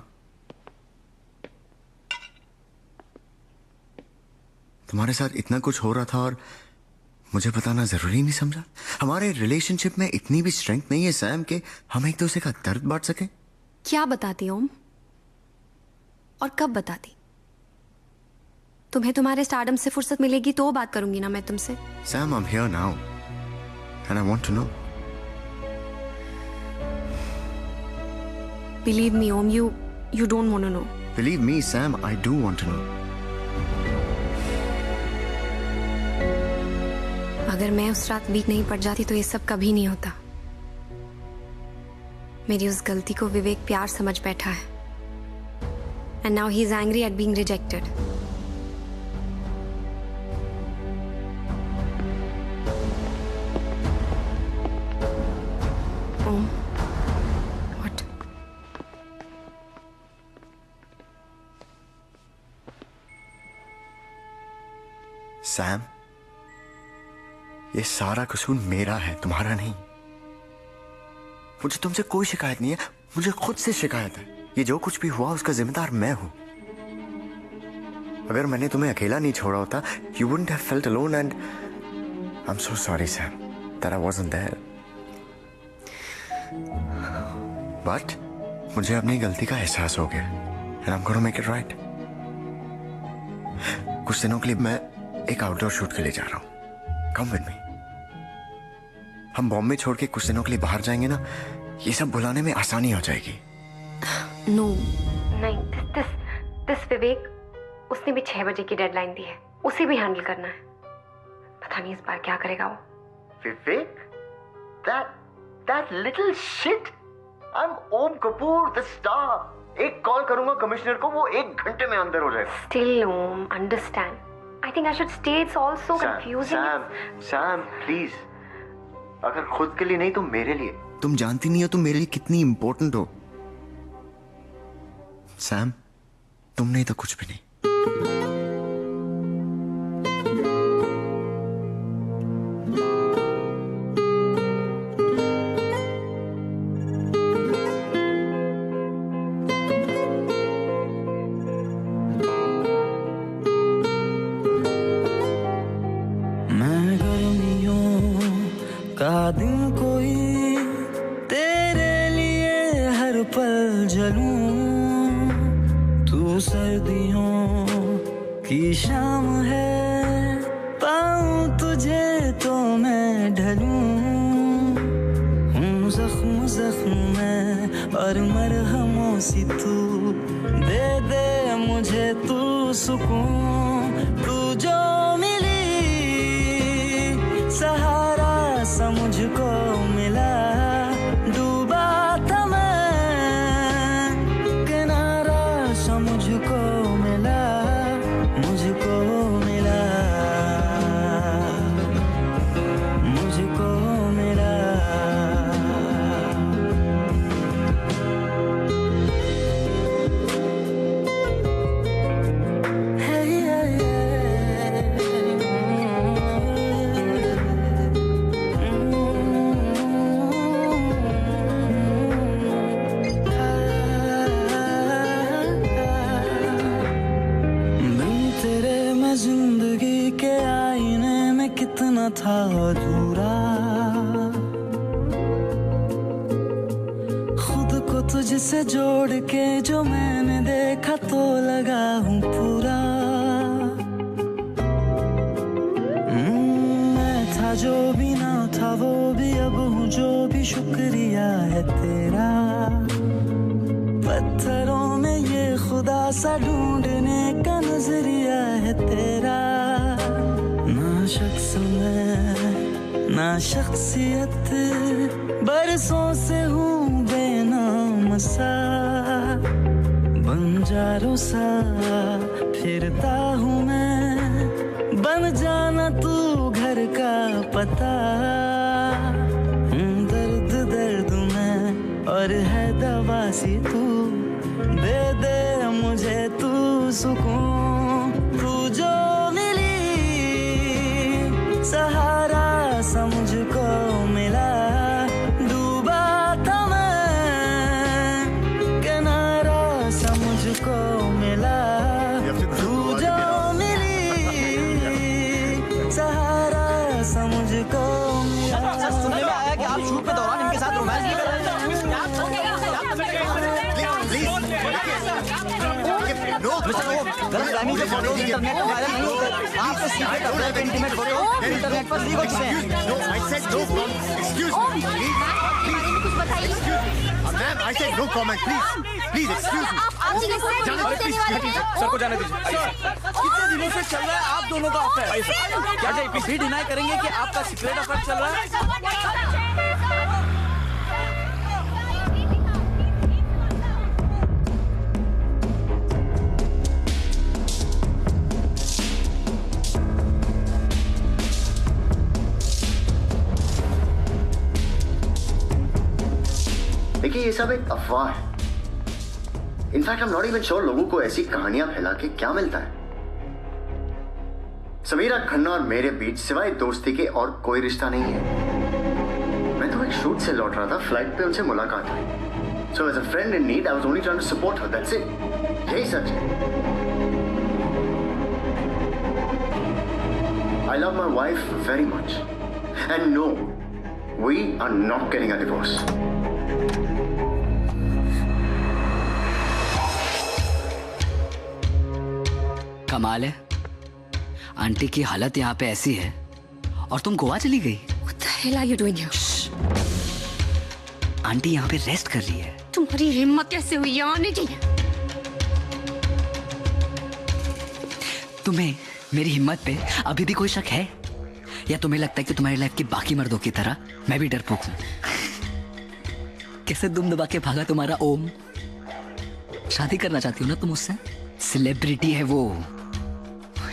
तुम्हारे साथ इतना कुछ हो रहा था और मुझे बताना जरूरी नहीं समझा? हमारे रिलेशनशिप में इतनी भी स्ट्रेंथ नहीं है सैम कि हम एक दूसरे का दर्द बांट सके। क्या बताती ओम, और कब बताती? तुम्हें तुम्हारे स्टारडम से फुर्सत मिलेगी तो बात करूंगी ना मैं तुमसे। Sam, I'm here now and I want to know. Believe me, Om, you don't want to know. Believe me, Sam, I do want to know. अगर मैं उस रात वीक नहीं पड़ जाती तो ये सब कभी नहीं होता। मेरी उस गलती को विवेक प्यार समझ बैठा है। And now he is angry at being rejected. Om, what? Sam, ये सारा कसूर मेरा है, तुम्हारा नहीं। मुझे तुमसे कोई शिकायत नहीं है, मुझे खुद से शिकायत है। ये जो कुछ भी हुआ उसका जिम्मेदार मैं हूं। अगर मैंने तुम्हें अकेला नहीं छोड़ा होता, you wouldn't have felt alone and I'm so sorry, Sam, that I wasn't there. But मुझे अपनी गलती का एहसास हो गया and I'm gonna make it right. कुछ दिनों के लिए मैं एक आउटडोर शूट के लिए जा रहा हूं। Come with me. हम बॉम्बे छोड़ के कुछ दिनों के लिए बाहर जाएंगे ना, ये सब भुलाने में आसानी हो जाएगी। No. नहीं, दिस विवेक, उसने भी 6 बजे की डेडलाइन दी है, उसे भी हैंडल करना है। पता नहीं इस बार क्या करेगा वो। विवेक? That little shit? I'm Om Kapoor, the star. एक कॉल करूंगा कमिश्नर को, वो 1 घंटे में अंदर हो जाएगा। Still, Om, understand. I think I should stay. It's all so confusing. Sam, please. अगर खुद के लिए नहीं तो मेरे लिए। तुम जानती नहीं हो तुम मेरे लिए कितनी इंपॉर्टेंट हो। सैम, तुम नहीं तो कुछ भी नहीं। की शाम है, पाऊं तुझे तो मैं ढलूं, हूँ जख्म जख्म में और मरहमों सी तू, दे दे मुझे तू सुकून, तू जो मिली सहारा सा मुझको मिला, डूबा था मैं किनारा सा मुझको मिला, मुझको मिला, मुझको मिला। जिंदगी के आईने में कितना था अधूरा, खुद को तुझसे जोड़ के जो मैंने देखा तो लगा हूँ पूरा। मैं था जो भी ना था वो भी अब हूँ जो भी, शुक्रिया है तेरा। पत्थरों में ये खुदा सा ढूंढने का नजरिया है तेरा। ना शख्स में ना शख्सियत, बरसों से हूँ बेनाम सा, बंजारों सा फिरता हूँ मैं, बन जाना तू घर का पता। दर्द दर्द में और है दवा सी तू, दे दे मुझे तू सुकून, तू जो मिली सहारा सा मुझको मिला, डूबा था मैं किनारा सा मुझको मिला, तू जो मिली सहारा सा मुझको मिला। सुनने में आया कि आप शूट के दौरान इनके साथ रोमांस भी कर रहे थे। गलतफहमी से फोटो इंटरनेट पर वायरल नहीं होते। आपके सीक्रेट अफेयर के इंटीमेट फोटो इंटरनेट पर लीक हो चुके हैं। Ma'am, I said no comment. Please excuse me. Sir को जाने दीजिए। कितने दिनों से चल रहा है आप दोनों का अफेयर? क्या आप भी डिनाई करेंगे कि आपका सीक्रेट अफेयर चल रहा है? देखिए ये सब एक अफवाह है। In fact I am not even sure लोगों को ऐसी कहानियां फैला के क्या मिलता है। समीरा खन्ना और मेरे बीच सिवाय दोस्ती के और कोई रिश्ता नहीं है। मैं तो एक शूट से लौट रहा था, फ्लाइट पे उनसे मुलाकात हुई। So as a friend in need I was only trying to support her, that's it. यही सच है। I love my wife very much and no, we are not getting a divorce. कमाल है, आंटी की हालत यहाँ पे ऐसी है और तुम गोवा चली गई। What the hell are you doing here? Aunty यहाँ पे रेस्ट कर रही है। तुम्हारी हिम्मत कैसे हुई यहाँ आने की? तुम्हें मेरी हिम्मत पे अभी भी कोई शक है, या तुम्हें लगता है कि तुम्हारी लाइफ के बाकी मर्दों की तरह मैं भी डरपोक हूँ? कैसे दुम दबा के भागा तुम्हारा ओम। शादी करना चाहती हो ना तुम उससे? सेलिब्रिटी है वो,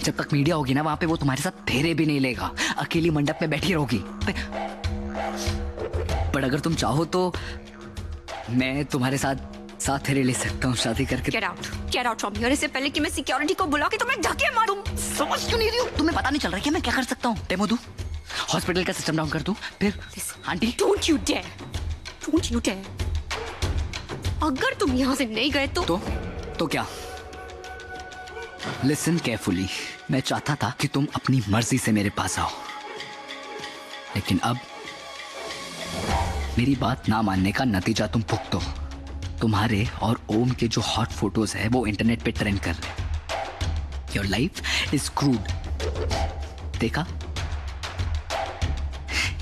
जब तक मीडिया होगी ना वहां पे वो तुम्हारे साथ फेरे भी नहीं लेगा, अकेली मंडप में बैठी रहोगी। पर अगर तुम चाहो तो मैं तुम्हारे साथ फेरे ले सकता हूँ शादी करके। Get out from here, इससे पहले कि मैं सिक्योरिटी को बुला के तुम्हें धक्के मारूं। तुम समझ क्यों नहीं रही हो? तुम्हें पता नहीं चल रहा कि मैं क्या कर सकता हूँ? डेमो दूं, हॉस्पिटल का सिस्टम डाउन कर दूं, फिर आंटी। Don't you dare! अगर तुम यहाँ से नहीं गए तो क्या? लिसन केयरफुली, मैं चाहता था कि तुम अपनी मर्जी से मेरे पास आओ, लेकिन अब मेरी बात ना मानने का नतीजा तुम भुगतो। तुम्हारे और ओम के जो हॉट फोटोज है वो इंटरनेट पे ट्रेंड कर रहे, योर लाइफ इज स्क्रूड। देखा,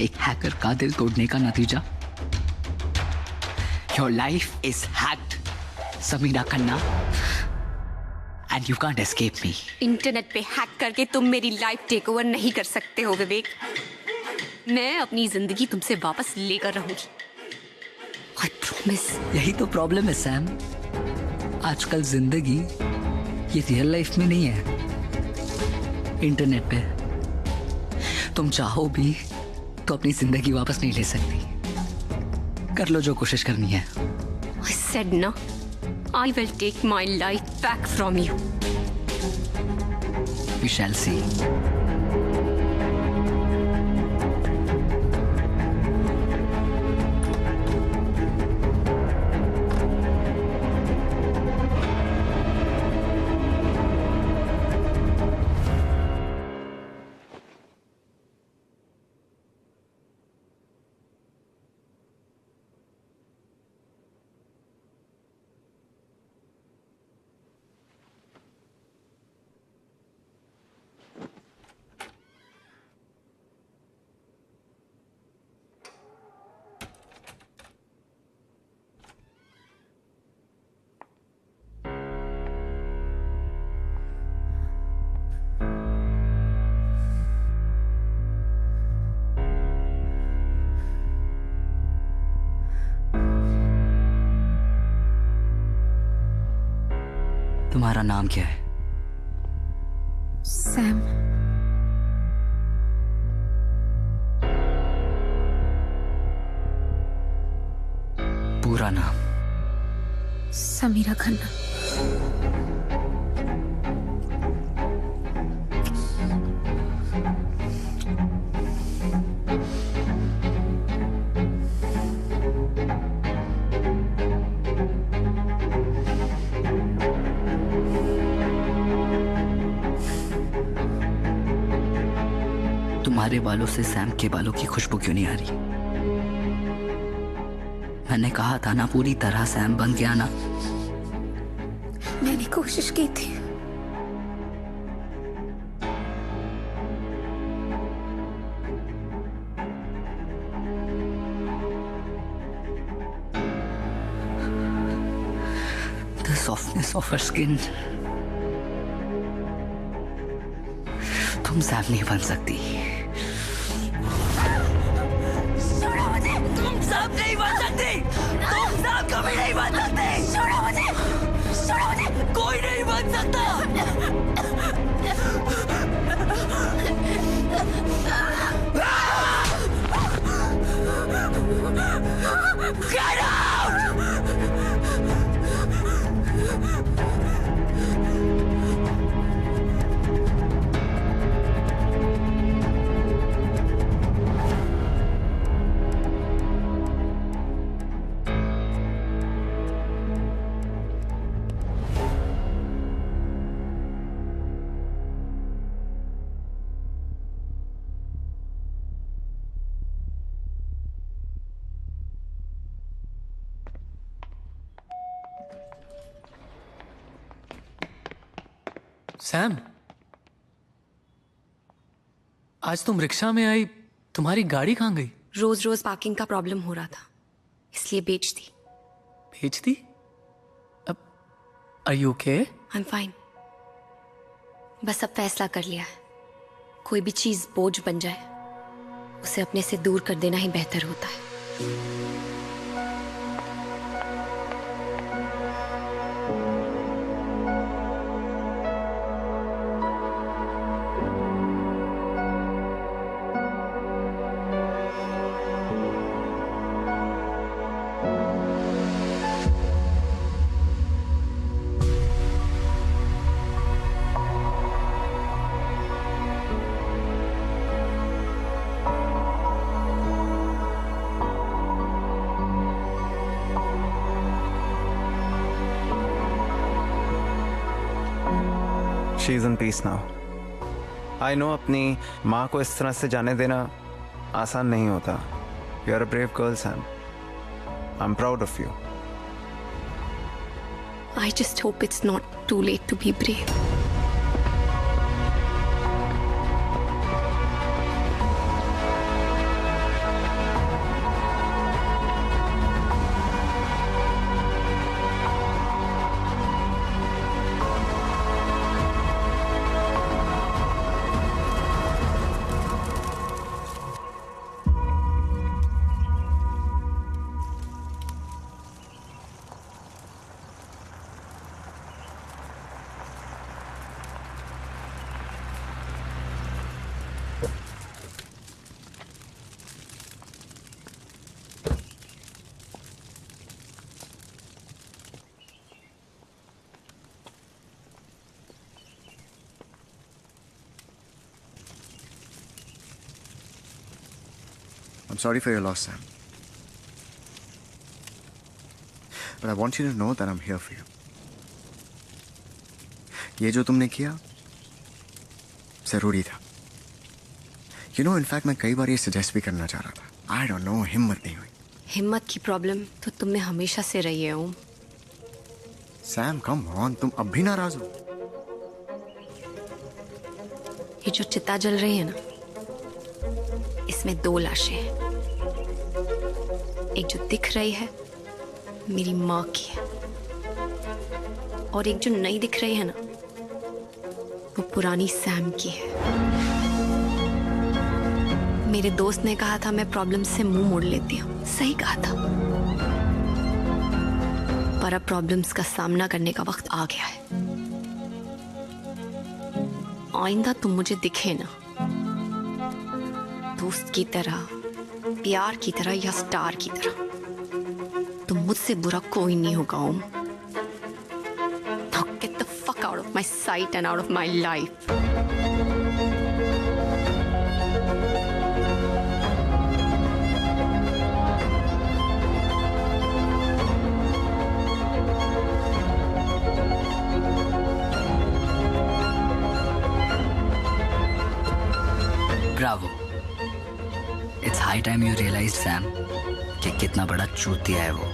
एक हैकर का दिल तोड़ने का नतीजा। Your life is hacked Samira Khanna, and you can't escape me. Internet पे हैक करके तुम मेरी लाइफ टेक ओवर नहीं कर सकते हो विवेक। मैं अपनी जिंदगी तुमसे वापस लेकर रहूंगी। I promise। यही तो प्रॉब्लम है सैम, आजकल जिंदगी ये रियल लाइफ में नहीं है, इंटरनेट पे। तुम चाहो भी तो अपनी जिंदगी वापस नहीं ले सकती। कर लो जो कोशिश करनी है। I said no, I will take my life back from you। We shall see। तुम्हारा नाम क्या है? सैम। पूरा नाम? समीरा खन्ना। तुम्हारे बालों से सैम के बालों की खुशबू क्यों नहीं आ रही? मैंने कहा था ना पूरी तरह सैम बन के आना। मैंने कोशिश की थी। The softness of her skin। तुम सैम नहीं बन सकती। तुम सब नहीं बन सकती। तुम सब कभी नहीं बन सकते। छोड़ो मुझे, छोड़ो मुझे। कोई नहीं बन सकता। Get out! सैम, आज तुम रिक्शा में आई, तुम्हारी गाड़ी कहाँ गई? रोज रोज पार्किंग का प्रॉब्लम हो रहा था, इसलिए बेच दी। बेच दी? अब are you okay? I am fine. बस अब फैसला कर लिया है, कोई भी चीज बोझ बन जाए उसे अपने से दूर कर देना ही बेहतर होता है। She is in peace now. I know अपनी माँ को इस तरह से जाने देना आसान नहीं होता. You are a brave girl, Sam. I'm proud of you. I just hope it's not too late to be brave. I'm sorry for your loss, Sam. But I want you to know that I'm here for you. ये जो तुमने किया जरूरी था. You know, in fact, मैं कई बार ये suggest भी करना चाह रहा था. I don't know, हिम्मत नहीं हुई. हिम्मत की प्रॉब्लम तो तुम में हमेशा से रही है ओम. सैम, come on, तुम अब भी नाराज हो. ये जो चिता जल रही है ना, इसमें 2 लाशें हैं. एक जो दिख रही है मेरी माँ की है, और एक जो नहीं दिख रही है ना, वो पुरानी सैम की है. मेरे दोस्त ने कहा था मैं प्रॉब्लम से मुंह मोड़ लेती हूँ. सही कहा था. पर अब प्रॉब्लम्स का सामना करने का वक्त आ गया है. आइंदा तुम मुझे दिखे ना, दोस्त की तरह, प्यार की तरह या स्टार की तरह, तो मुझसे बुरा कोई नहीं होगा ओम. Now get the fuck out of my sight and out of my life. Bravo. It's high time you realized, Sam, कि कितना बड़ा चूतिया है वो.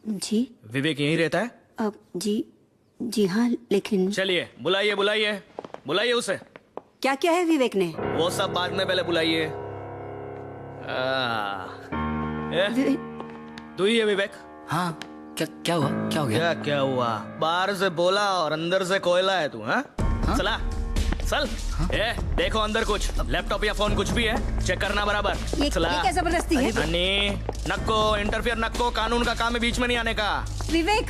जी विवेक यहीं रहता है? अब जी हाँ, लेकिन चलिए बुलाइए बुलाइए बुलाइए उसे. क्या क्या है विवेक ने? वो सब बाद में, पहले बुलाइए. तू ही है विवेक? हाँ. क्या हुआ? क्या हो गया? क्या हुआ? बाहर से बोला और अंदर से कोयला है तू. हाँ? चला चल. देखो अंदर कुछ लैपटॉप या फोन कुछ भी है, चेक करना बराबर. ये क्या जबरदस्ती है? नक्को इंटरफियर नक्को, कानून का काम है, बीच में नहीं आने का. विवेक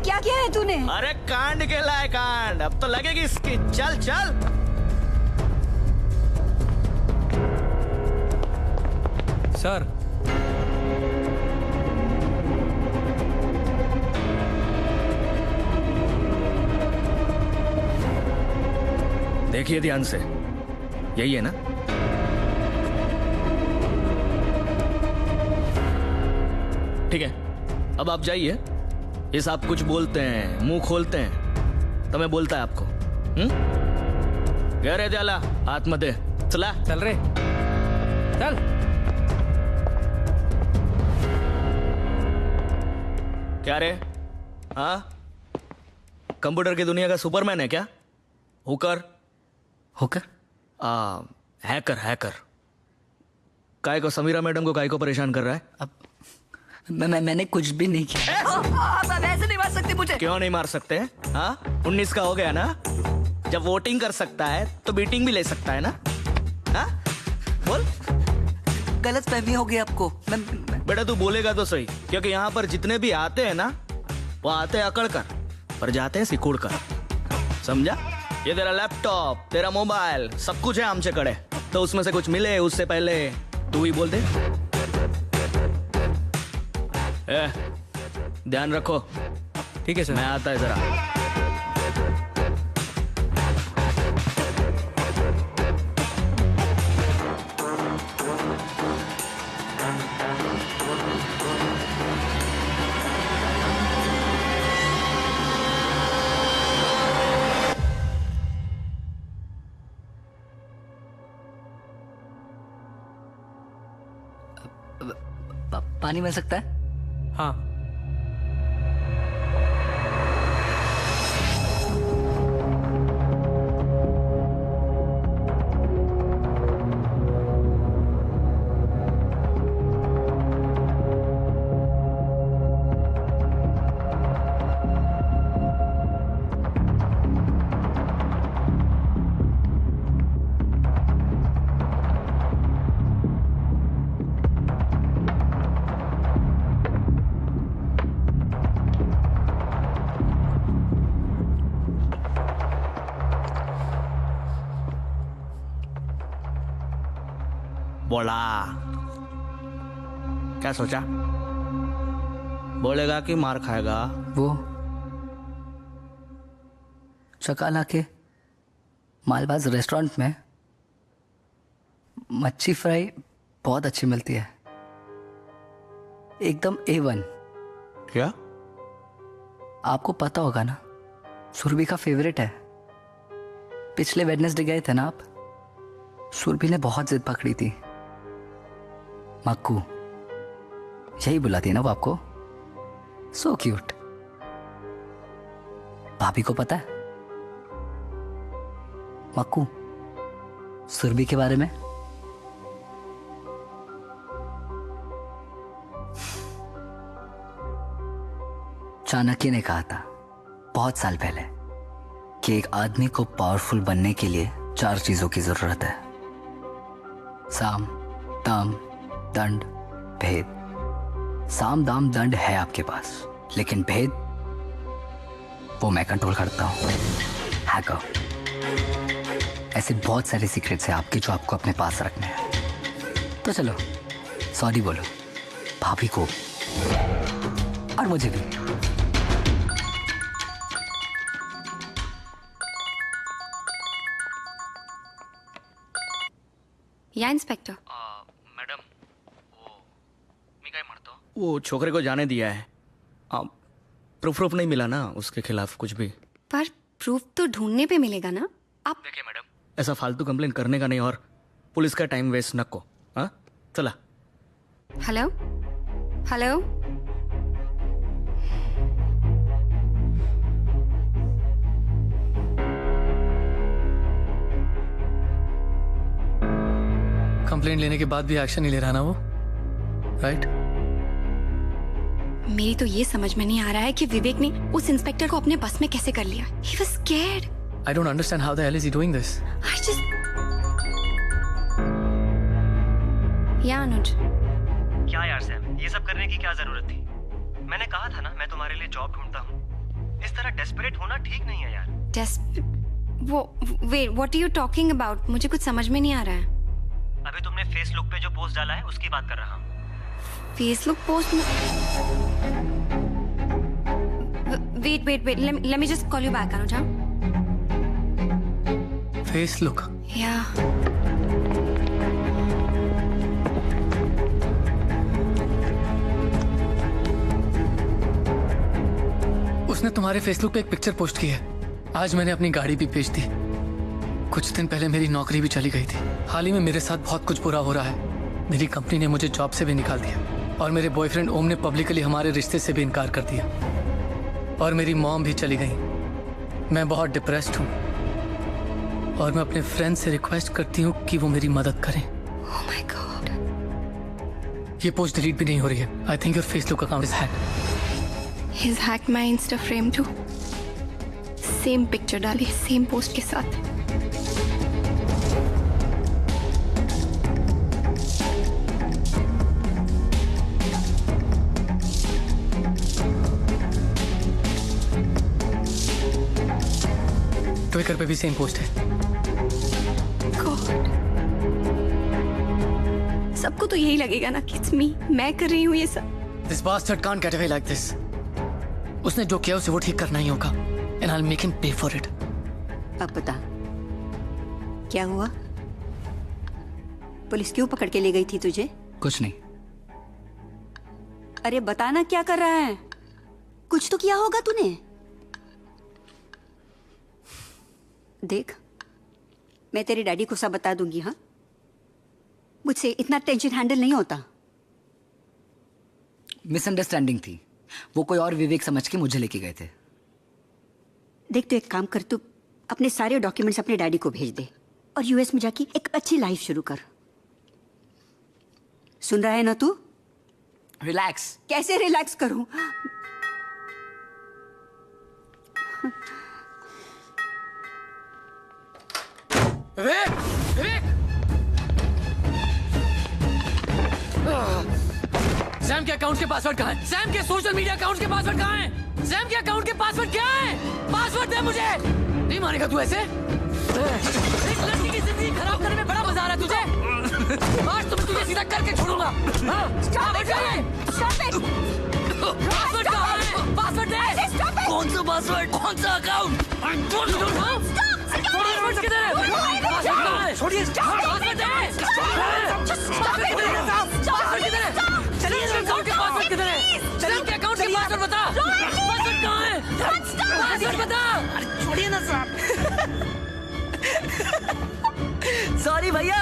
क्या किया है तूने? अरे कांड केला है कांड. अब तो लगेगी इसकी. चल चल. सर, देखिए ध्यान से, यही है ना? ठीक है, अब आप जाइए. ये साहब कुछ बोलते हैं, मुंह खोलते हैं तो मैं बोलता है आपको. कह रहे जाला हाथ मत दे. चला चल रे चल. क्या रे? हाँ, कंप्यूटर की दुनिया का सुपरमैन है क्या? Hooker hacker. काय को समीरा मैडम को काय को परेशान कर रहा है? अब मैंने कुछ भी नहीं किया. आप ऐसे नहीं मार सकते मुझे. क्यों नहीं मार सकते? हाँ, 19 का हो गया ना. जब वोटिंग कर सकता है तो बीटिंग भी ले सकता है ना. हाँ बोल. गलत फहमी हो गई आपको. बेटा तू बोलेगा तो सही, क्योंकि यहाँ पर जितने भी आते हैं ना, वो आते हैं अकड़ कर, पर जाते हैं सिकुड़ कर. समझा? ये तेरा लैपटॉप, तेरा मोबाइल, सब कुछ है आमचे कड़े. तो उसमें से कुछ मिले उससे पहले तू ही बोल दे. ध्यान रखो. ठीक है सर. मैं आता है जरा. पानी मिल सकता है? हाँ. बोला क्या सोचा? बोलेगा कि मार खाएगा? वो चकाला के मालबाज रेस्टोरेंट में मच्छी फ्राई बहुत अच्छी मिलती है, एकदम A1। क्या? आपको पता होगा ना, सुरभि का फेवरेट है। पिछले वेडनेसडे गए थे ना आप, सुरभि ने बहुत जिद पकड़ी थी। मक्कू यही बुलाती है ना वो आपको, सो क्यूट। भाभी को पता है मक्कू सुरभि के बारे में? चाणक्य ने कहा था बहुत साल पहले कि एक आदमी को पावरफुल बनने के लिए 4 चीजों की जरूरत है, साम दाम दंड भेद। साम दाम दंड है आपके पास, लेकिन भेद वो मैं कंट्रोल करता हूं। हैकर। ऐसे बहुत सारे सीक्रेट्स हैं आपके जो आपको अपने पास रखने हैं। तो चलो सॉरी बोलो भाभी को और मुझे भी। या इंस्पेक्टर? मैडम वो छोकरे को जाने दिया है। प्रूफ नहीं मिला ना उसके खिलाफ कुछ भी। पर प्रूफ तो ढूंढने पे मिलेगा ना। आप देखिए मैडम, ऐसा फालतू कंप्लेन करने का नहीं और पुलिस का टाइम वेस्ट न को। हाँ चला। हेलो हेलो, कंप्लेंट लेने के बाद भी एक्शन नहीं ले रहा ना वो, राइट? मेरी तो ये समझ में नहीं आ रहा है कि विवेक ने उस इंस्पेक्टर को अपने बस में कैसे कर लिया। He was scared. I don't understand how the hell is he doing this. I just... या अनुज। क्या यार सैम, ये सब करने की क्या जरूरत थी? मैंने कहा था ना मैं तुम्हारे लिए जॉब ढूंढता हूँ। इस तरह डेस्परेट होना ठीक नहीं है यार। Wait, what are you talking about? मुझे कुछ समझ में नहीं आ रहा है। अभी तुमने फेसबुक पे जो पोस्ट डाला है उसकी बात कर रहा हूँ। फेसबुक पोस्ट में... Wait. Let me just call you back, Anuj. Facebook? Yeah. उसने तुम्हारे फेसबुक पे एक पिक्चर पोस्ट की है। आज मैंने अपनी गाड़ी भी बेच दी। कुछ दिन पहले मेरी नौकरी भी चली गई थी। हाल ही में मेरे साथ बहुत कुछ बुरा हो रहा है। मेरी कंपनी ने मुझे जॉब से भी निकाल दिया और मेरे बॉयफ्रेंड ओम ने पब्लिकली हमारे रिश्ते से भी इनकार कर दिया और मेरी मॉम भी चली गई। मैं बहुत डिप्रेस्ड हूँ और मैं अपने फ्रेंड से रिक्वेस्ट करती हूँ कि वो मेरी मदद करें। Oh my God. ये पोस्ट डिलीट भी नहीं हो रही है। I think your Facebook account is hacked. He's hacked my Insta frame too. Same picture डाली सेम पोस्ट के साथ। ट्विटर पे भी सेम पोस्ट है। God. सबको तो यही लगेगा ना कि it's me, मैं कर रही हूँ ये सब। This bastard can't get away like this. उसने जो किया उसे वो ठीक करना ही होगा and I'll make him pay for it. अब बता क्या हुआ? पुलिस क्यों पकड़ के ले गई थी तुझे? कुछ नहीं। अरे बताना क्या कर रहा है? कुछ तो किया होगा तूने। देख मैं तेरे डैडी को सब बता दूंगी। हाँ मुझसे इतना टेंशन हैंडल नहीं होता। मिसअंडरस्टैंडिंग थी, वो कोई और विवेक समझ के मुझे लेके गए थे। देख तो एक काम कर, तू अपने सारे डॉक्यूमेंट्स अपने डैडी को भेज दे और यूएस में जाके एक अच्छी लाइफ शुरू कर। सुन रहा है ना तू? रिलैक्स। कैसे रिलैक्स करूं? सैम के अकाउंट के पासवर्ड कहाँ है? सैम के सोशल मीडिया अकाउंट के पासवर्ड कहाँ है? सैम के अकाउंट के पासवर्ड क्या है? पासवर्ड दे मुझे। नहीं मानेगा तू ऐसे? एक लड़की की जिंदगी खराब करने में बड़ा मजा आ रहा है तुझे? आज तुझे सीधा करके छोड़ूंगा। पासवर्ड कहाँ है? पासवर्ड दे। कौन सा पासवर्ड? कौन सा अकाउंट? पासवर्ड किधर है? पासवर्ड कहाँ है? छोड़िए। पासवर्ड दे। पासवर्ड किधर है? चलिए अकाउंट के पासवर्ड किधर है? चलिए उनके अकाउंट के पासवर्ड बता। पासवर्ड कहाँ है? पासवर्ड बता। अरे छोड़िए ना साहब। सॉरी भैया।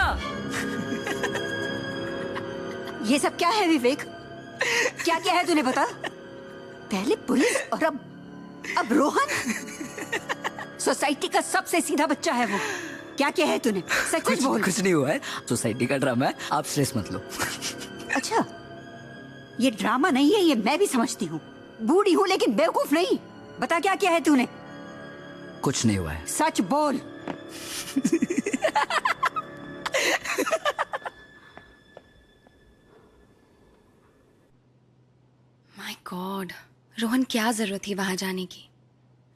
ये सब क्या है विवेक? क्या क्या है तूने बता? पहले पुलिस और अब रोहन। सोसाइटी का सबसे सीधा बच्चा है वो। क्या क्या है तूने? सच बोल। कुछ नहीं हुआ है, सोसाइटी का ड्रामा है, आप स्ट्रेस मत लो। अच्छा, ये ड्रामा नहीं है, ये मैं भी समझती हूँ। बूढ़ी हूँ लेकिन बेवकूफ नहीं। बता क्या क्या है तूने? कुछ नहीं हुआ है। सच बोल। माय गॉड, रोहन क्या जरूरत थी वहां जाने की?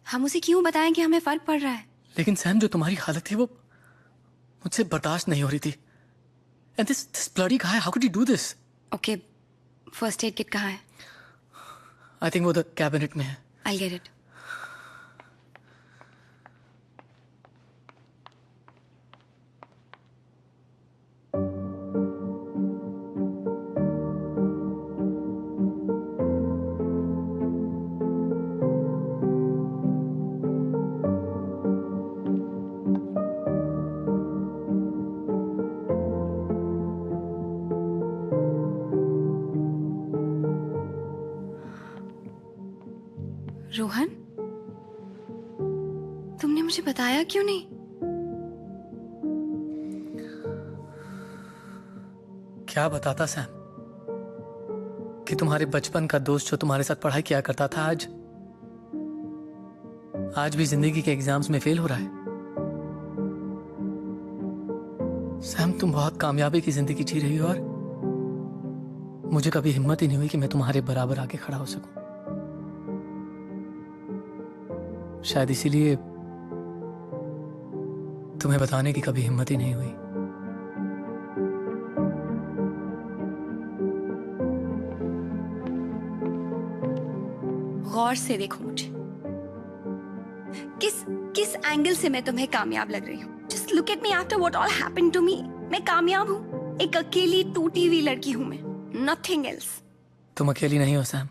हम उसे क्यों बताएं कि हमें फर्क पड़ रहा है? लेकिन सैम, जो तुम्हारी हालत थी वो मुझसे बर्दाश्त नहीं हो रही थी। And this bloody guy, how could you do this? Okay, first aid kit कहाँ है? आई थिंक वो द कैबिनेट में है। I get it. रोहन, तुमने मुझे बताया क्यों नहीं? क्या बताता सैम कि तुम्हारे बचपन का दोस्त जो तुम्हारे साथ पढ़ाई किया करता था आज भी जिंदगी के एग्जाम्स में फेल हो रहा है। सैम, तुम बहुत कामयाबी की जिंदगी जी रही हो और मुझे कभी हिम्मत ही नहीं हुई कि मैं तुम्हारे बराबर आके खड़ा हो सकूं। शायद इसीलिए तुम्हें बताने की कभी हिम्मत ही नहीं हुई। गौर से देखो मुझे। किस एंगल से मैं तुम्हें कामयाब लग रही हूँ? Just look at me after what all happened to me. मैं कामयाब हूँ। एक अकेली टूटी हुई लड़की हूँ मैं, नथिंग एल्स। तुम अकेली नहीं हो सैम,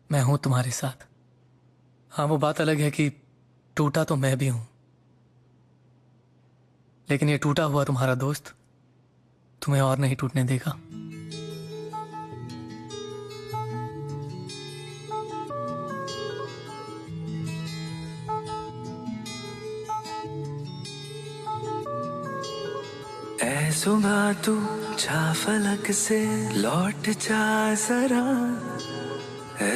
मैं हूं तुम्हारे साथ। हाँ, वो बात अलग है कि टूटा तो मैं भी हूं, लेकिन ये टूटा हुआ तुम्हारा दोस्त तुम्हें और नहीं टूटने देगा। ऐ सुबह तू जा फलक से लौट जा जरा,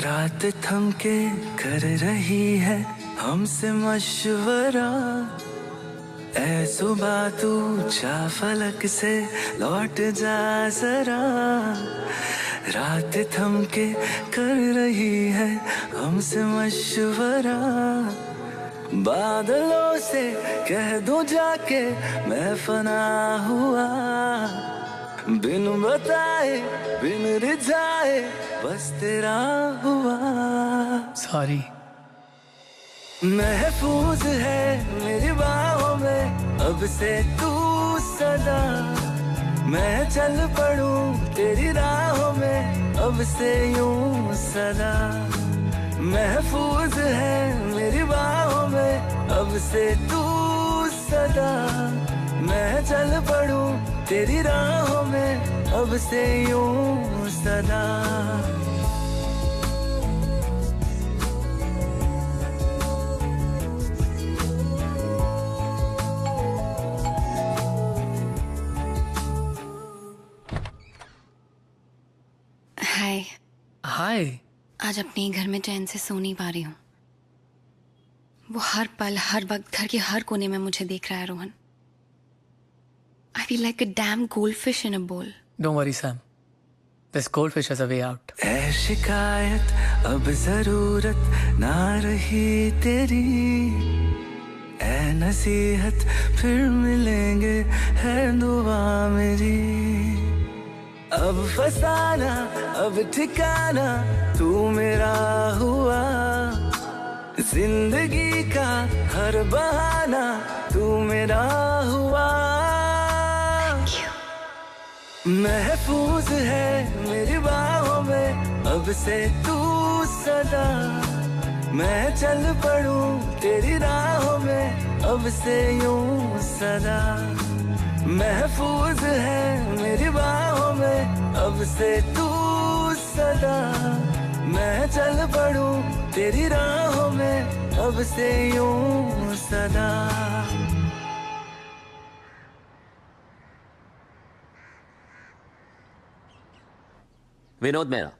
रात थम के कर रही है हमसे मशवरा। ऐ सुबह तू जा फलक से लौट जा जरा, रात थम के कर रही है हमसे मशवरा। बादलों से कह दो जाके मैं फना हुआ, बिन बताए बिन रिझाए बस तेरा हुआ। सॉरी। महफूज है मेरी बाहों में अब से तू सदा, मैं चल पड़ूं तेरी राहों में अब से यूं सदा। महफूज है मेरी बाहों में अब से तू सदा, मैं चल पड़ूं तेरी राहों में अब से यूं सदा। हाय। हाय। आज अपने घर में चैन से सो नहीं पा रही हूँ। वो हर पल हर वक्त घर के हर कोने में मुझे देख रहा है Rohan. I feel like a damn goldfish in a bowl. Don't worry, Sam. This goldfish has a way out. ऐ शिकायत अब जरूरत ना रही तेरी, ऐ नसीहत फिर मिलेंगे है दुआ मेरी। अब फसाना अब ठिकाना तू मेरा हुआ, जिंदगी का हर बहाना तू मेरा हुआ। महफूज है मेरी बाहों में अब से तू सदा, मैं चल पड़ूं तेरी राहों में अब से यूं सदा। महफूज है मेरी बाहों में अब से तू सदा, मैं चल पड़ूं तेरी राहों में अब से यूं सदा। विनोद मेहरा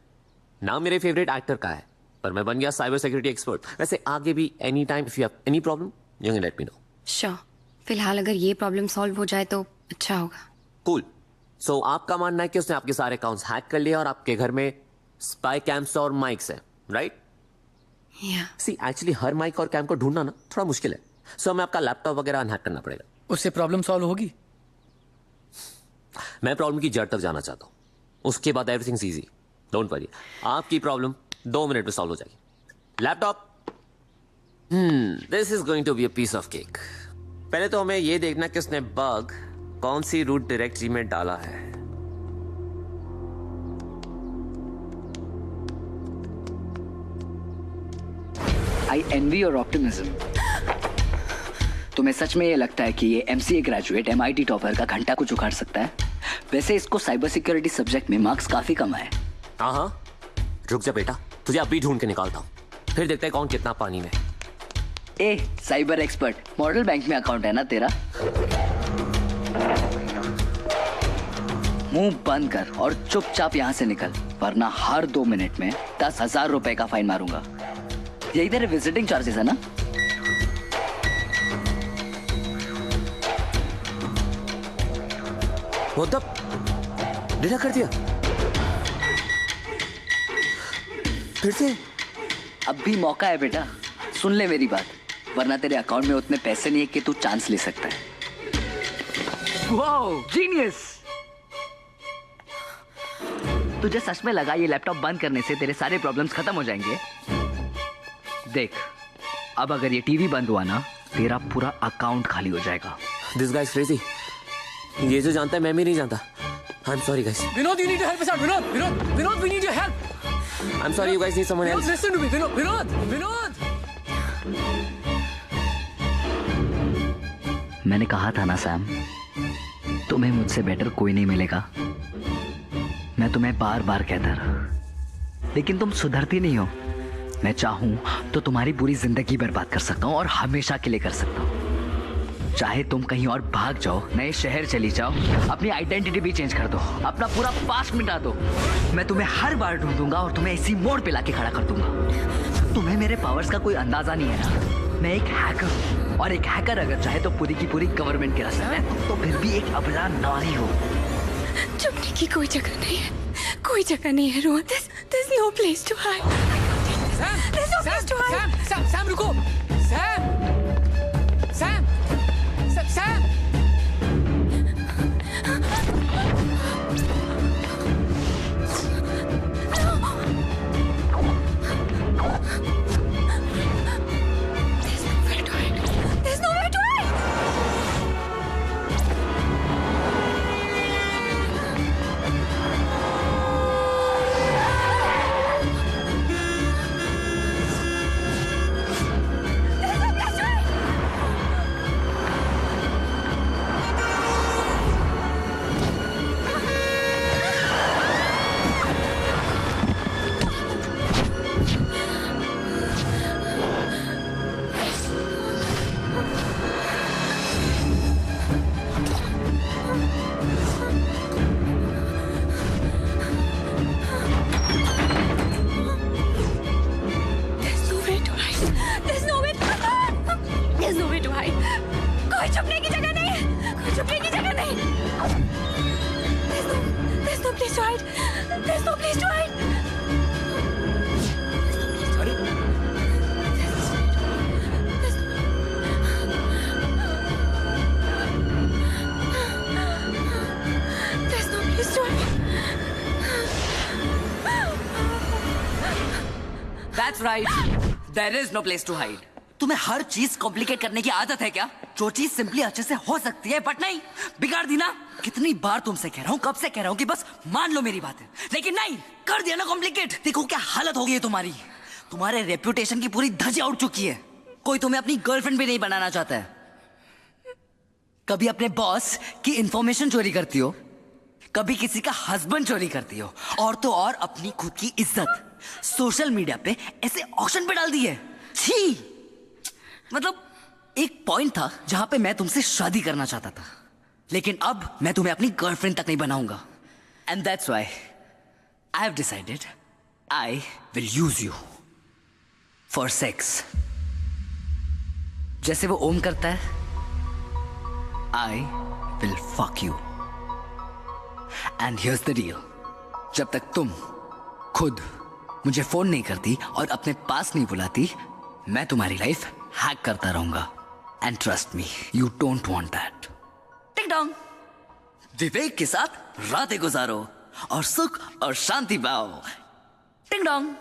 नाम मेरे फेवरेट एक्टर का है, पर मैं बन गया साइबर सिक्योरिटी एक्सपर्ट। वैसे आगे भी any time if you have any problem you can let me know. Sure, फिलहाल अगर ये प्रॉब्लम सॉल्व हो जाए तो अच्छा होगा। कूल। सो आपका मानना है कि उसने आपके सारे अकाउंट्स हैक कर लिए और आपके घर में स्पाई कैम्स और माइक्स हैं, राइट? सी एक्चुअली हर माइक और कैम को ढूंढना ना थोड़ा मुश्किल है, सो हमें आपका लैपटॉप वगैरह अनहैक करना पड़ेगा। उससे प्रॉब्लम सॉल्व होगी? मैं प्रॉब्लम की जड़ तक जाना चाहता हूँ, उसके बाद एवरीथिंग इजी। डोंट वरी, आपकी प्रॉब्लम 2 मिनट में सॉल्व हो जाएगी। Laptop, this is going to be a piece of cake. पहले तो हमें यह देखना कि उसने बग कौन सी रूट डायरेक्टरी में डाला है। आई एनवी योर ऑप्टिमिज्म। तुम्हें सच में ये लगता है कि ये MCA ग्रेजुएट MIT टॉपर का घंटा को उखाड़ सकता है? वैसे इसको साइबर सिक्योरिटी सब्जेक्ट में मार्क्स काफी कम आए। हाँ, रुक जा बेटा, तुझे अभी ढूंढ के निकालता हूँ, फिर देखते हैं कौन कितना पानी में। ए साइबर एक्सपर्ट, मॉडल बैंक में अकाउंट है ना तेरा? मुंह बंद कर और चुपचाप यहाँ से निकल, वरना हर 2 मिनट में 10,000 रुपए का फाइन मारूंगा। यही तेरे विजिटिंग चार्जेस है ना? वो तब डिलीट कर दिया फिर से? अब भी मौका है बेटा, सुन ले मेरी बात, वरना तेरे अकाउंट में उतने पैसे नहीं है कि तू चांस ले सकता है। Wow, genius! तुझे सच में लगा ये लैपटॉप बंद करने से तेरे सारे प्रॉब्लम्स खत्म हो जाएंगे? देख, अब अगर ये टीवी बंद हुआ ना, तेरा पूरा अकाउंट खाली हो जाएगा। This guys crazy. ये जो जानता है मैं भी नहीं जानता। I am sorry guys. Vinod, you need to help us out. Vinod, we need your help. I'm sorry, you guys need someone else. Listen to me, Vinod. मैंने कहा था ना सैम, तुम्हें मुझसे बेटर कोई नहीं मिलेगा। मैं तुम्हें बार बार कहता रहा, लेकिन तुम सुधरती नहीं हो। मैं चाहूं तो तुम्हारी पूरी जिंदगी बर्बाद कर सकता हूं और हमेशा के लिए कर सकता हूं। चाहे तुम कहीं और भाग जाओ, नए शहर चली जाओ, अपनी आइडेंटिटी भी चेंज कर दो, अपना पूरा पास्ट मिटा दो, मैं तुम्हें हर बार ढूंढूंगा और तुम्हें इसी मोड़ पे लाके खड़ा कर दूंगा। तुम्हें मेरे पावर्स का कोई अंदाजा नहीं है ना? मैं एक हैकर हूँ, और एक हैकर अगर चाहे तो पूरी की पूरी गवर्नमेंट के रास्ते में, तो फिर भी एक अबला नारी हो। छुपने की कोई जगह नहीं है, कोई जगह नहीं है Rohan. There's no place to hide. There's no place to hide. Sam रुको, सैम। कोई छुपने की जगह नहीं है, कोई छुपने की जगह नहीं। There's no place to hide. There's no place to hide. There's no place to hide. That's right. There is no place to hide. तुम्हें हर चीज कॉम्प्लिकेट करने की आदत है क्या? जो चीज सिंपली अच्छे से हो सकती है बट नहीं, बिगाड़ दी ना। कितनी बार तुमसे कह रहा हूँ, कब से कह रहा हूँ कि बस मान लो मेरी बात है, लेकिन नहीं, कर दिया ना कॉम्प्लिकेट। देखो क्या हालत हो गई है तुम्हारी। तुम्हारे रेप्यूटेशन की पूरी धज्जियां उड़ चुकी है। कोई तुम्हें अपनी गर्लफ्रेंड भी नहीं बनाना चाहता है। कभी अपने बॉस की इंफॉर्मेशन चोरी करती हो, कभी किसी का हस्बैंड चोरी करती हो, और तो और अपनी खुद की इज्जत सोशल मीडिया पे ऐसे ऑक्शन पे डाल दी है। छी! मतलब एक पॉइंट था जहां पे मैं तुमसे शादी करना चाहता था, लेकिन अब मैं तुम्हें अपनी गर्लफ्रेंड तक नहीं बनाऊंगा। And that's why I have decided I will use you for sex. जैसे वो ओम करता है, I will fuck you. And here's the deal, जब तक तुम खुद मुझे फोन नहीं करती और अपने पास नहीं बुलाती, मैं तुम्हारी लाइफ हैक करता रहूंगा। And trust me, you don't want that. टिक डॉन्ग, विवेक के साथ रातें गुजारो और सुख और शांति पाओ। टिंग डॉन्ग,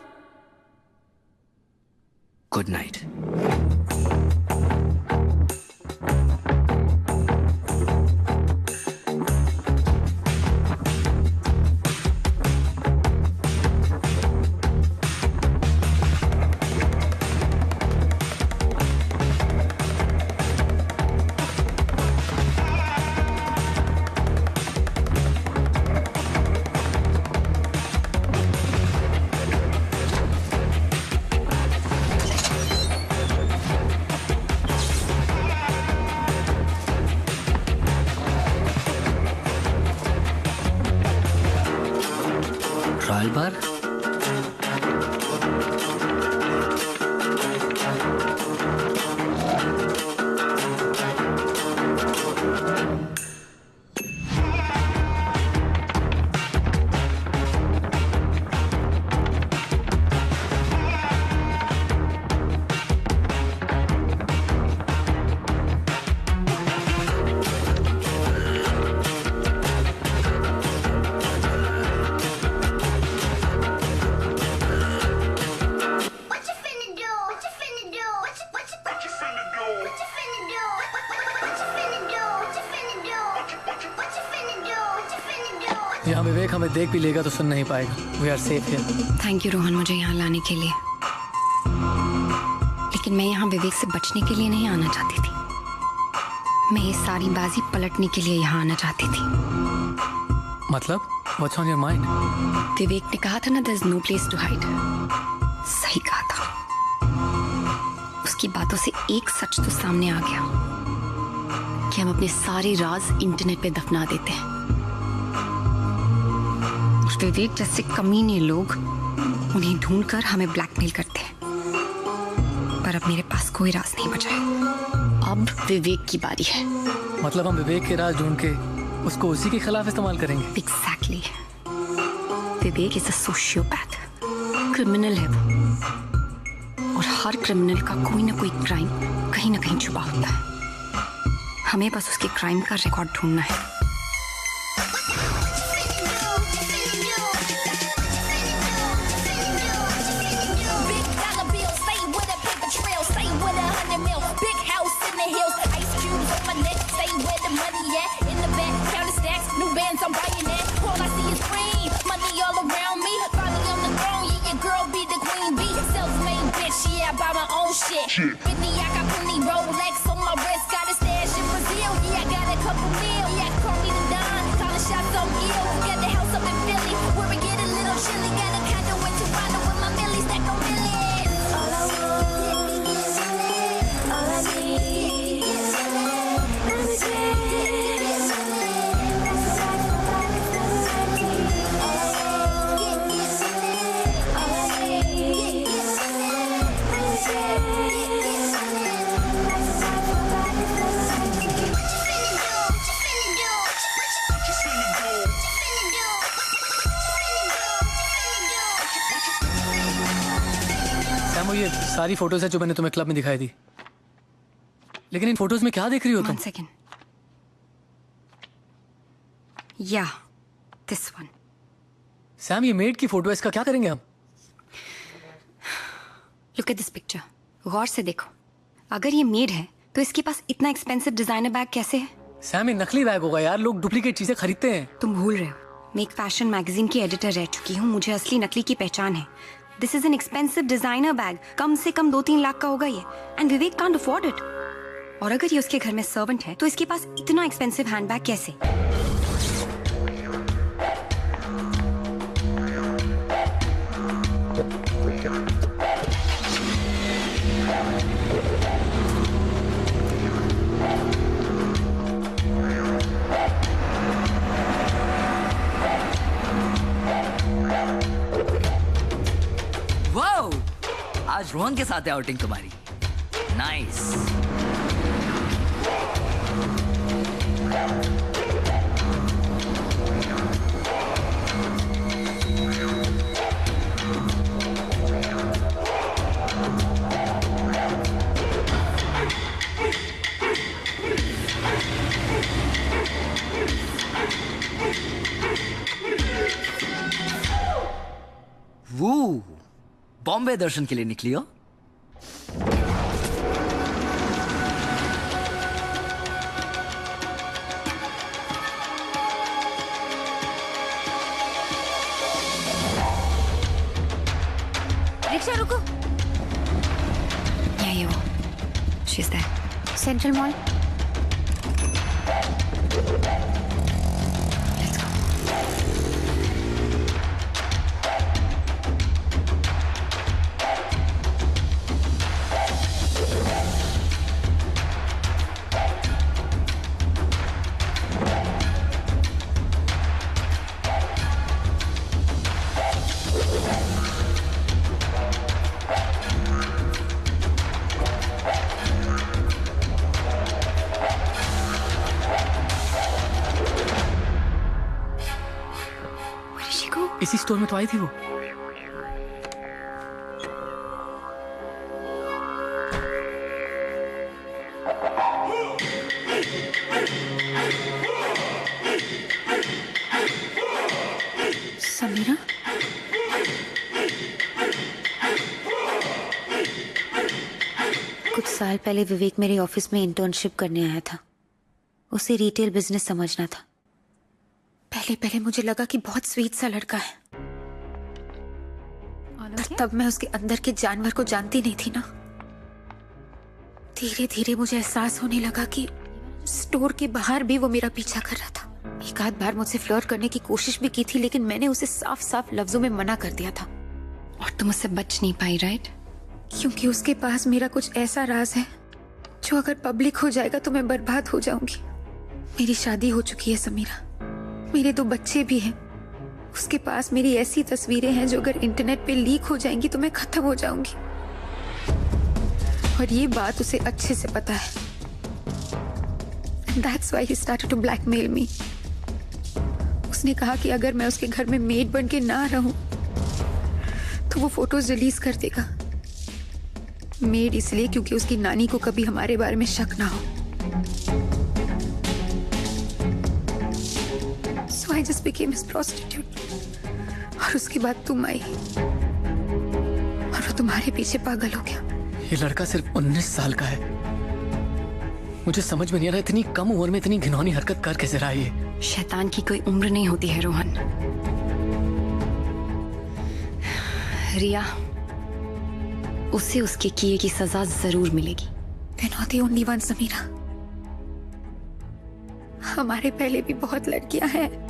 गुड नाइट। ट्रायल बार, यहाँ विवेक हमें देख भी लेगा तो सुन नहीं पाएगा। We are safe here. Thank you Rohan मुझे यहाँ लाने के लिए, लेकिन मैं यहाँ विवेक से बचने के लिए नहीं आना चाहती थी। मैं ये सारी बाजी पलटने के लिए यहाँ आना चाहती थी। मतलब what's on your mind? Vivek ने कहा था ना, there is no place to hide. सही कहा था। उसकी बातों से एक सच तो सामने आ गया कि हम अपने सारे राज इंटरनेट पे दफना देते हैं। विवेक जैसे कमीने लोग उन्हें ढूंढकर हमें ब्लैकमेल करते हैं, पर अब मेरे पास कोई राज नहीं बचा है। अब विवेक की बारी है। मतलब हम विवेक के राज ढूंढ के उसको उसी के खिलाफ इस्तेमाल करेंगे? Exactly. Vivek is a sociopath, criminal है वो, और हर क्रिमिनल का कोई ना कोई क्राइम कहीं ना कहीं छुपा होता है। हमें बस उसके क्राइम का रिकॉर्ड ढूंढना है। Shit. Whitney, I got plenty Rolex on my wrist, got a stash in Brazil. Yeah, I got a couple mil. Yeah, call me the Don, calling shots on ill. Got the house up in Philly, where we get a little chilly. Got a condo in Toronto with my millies, stack on millions. All I want is all I need is ये सारी photos है जो मैंने तुम्हें club में दिखाई दी, लेकिन इन photos में क्या देख रही हो तुम? 1 second. Yeah, this one. Sam, ये मेड की फोटो है, इसका क्या करेंगे हम? लुक एट दिस पिक्चर, गौर से देखो। अगर ये मेड है तो इसके पास इतना एक्सपेंसिव डिजाइनर बैग कैसे है? सैम, ये नकली बैग होगा यार, लोग डुप्लीकेट चीजें खरीदते हैं। तुम भूल रहे हो, मैं एक फैशन मैगजीन की एडिटर रह चुकी हूँ, मुझे असली नकली की पहचान है। This is an expensive designer bag, कम से कम 2-3 लाख का होगा ये, and Vivek can't afford it. और अगर ये उसके घर में सर्वेंट है तो इसके पास इतना एक्सपेंसिव हैंडबैग कैसे? वाओ, आज रोहन के साथ है आउटिंग तुम्हारी। नाइस। वो बॉम्बे दर्शन के लिए निकली हो? रिक्शा रुको। यही है वो, she's there. Central mall. इसी स्टोर में तो आई थी वो। समीरा? कुछ साल पहले विवेक मेरे ऑफिस में इंटर्नशिप करने आया था। उसे रिटेल बिजनेस समझना था। पहले मुझे लगा कि बहुत स्वीट सा लड़का है, पर तब मैं उसके अंदर के जानवर को जानती नहीं थी ना। धीरे धीरे मुझे एहसास होने लगा कि स्टोर के बाहर भी वो मेरा पीछा कर रहा था। एक आध बार मुझसे फ्लर्ट करने की कोशिश भी की थी, लेकिन मैंने उसे साफ साफ लफ्जों में मना कर दिया था। और तुम उससे बच नहीं पाई, राइट? क्योंकि उसके पास मेरा कुछ ऐसा राज है जो अगर पब्लिक हो जाएगा तो मैं बर्बाद हो जाऊंगी। मेरी शादी हो चुकी है समीरा, मेरे 2 बच्चे भी हैं। उसके पास मेरी ऐसी तस्वीरें हैं जो अगर इंटरनेट पे लीक हो जाएंगी तो मैं खत्म हो जाऊंगी, और ये बात उसे अच्छे से पता है। That's why he started to blackmail me. उसने कहा कि अगर मैं उसके घर में मेड बन के ना रहूं तो वो फोटोज रिलीज कर देगा। मेड इसलिए क्योंकि उसकी नानी को कभी हमारे बारे में शक ना हो। So I just became his prostitute. और उसके बाद तुम आई और वो तुम्हारे पीछे पागल हो गया। ये लड़का सिर्फ 19 साल का है। मुझे समझ में नहीं आ रहा इतनी कम उम्र में इतनी घिनौनी हरकत कर कैसे रहा है ये। शैतान की कोई उम्र नहीं होती है रोहन। रिया, उसे उसके किए की सजा जरूर मिलेगी। We're not the only one, Samira. हमारे पहले भी बहुत लड़कियां हैं।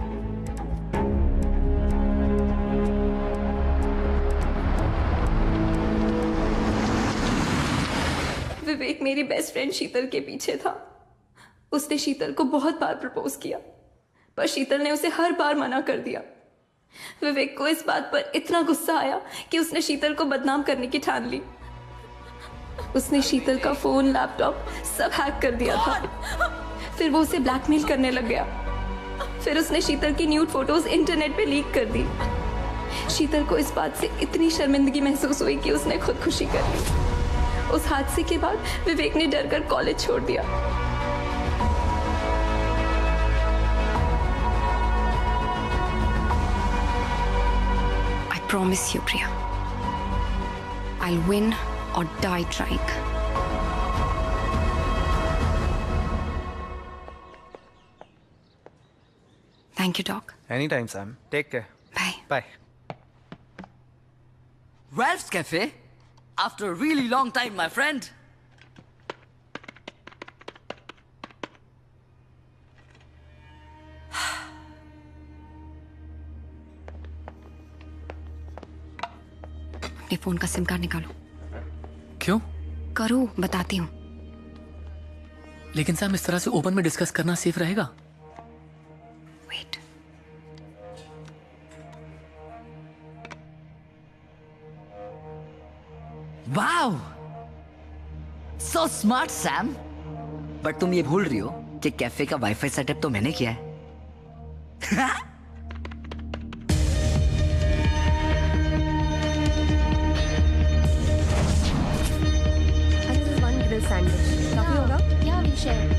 विवेक मेरी बेस्ट फ्रेंड शीतल के पीछे था। उसने शीतल को बहुत बार प्रपोज किया, पर शीतल ने उसे हर बार मना कर दिया। विवेक को इस बात पर इतना गुस्सा आया कि उसने शीतल को बदनाम करने की ठान ली। उसने शीतल का फोन, लैपटॉप सब हैक कर दिया था। फिर वो उसे ब्लैकमेल करने लग गया। फिर उसने शीतल की न्यूड फोटोज इंटरनेट पे लीक कर दी। शीतल को इस बात से इतनी शर्मिंदगी महसूस हुई कि उसने खुदकुशी कर ली। उस हादसे के बाद विवेक ने डर कर कॉलेज छोड़ दिया। I promise you, Priya, I'll win or die trying. Thank you, Doc. Anytime, Sam. Take care. Bye. Bye. Ralph's Cafe? After a really long time, my friend. अपने फोन का सिम कार्ड निकालो। क्यों? करो, बताती हूँ। लेकिन सैम, इस तरह से ओपन में डिस्कस करना सेफ रहेगा? Wait. Wow, so smart Sam. But तुम ये भूल रही हो कि कैफे का वाईफाई सेटअप तो मैंने किया है। काफी होगा? या विल शेयर।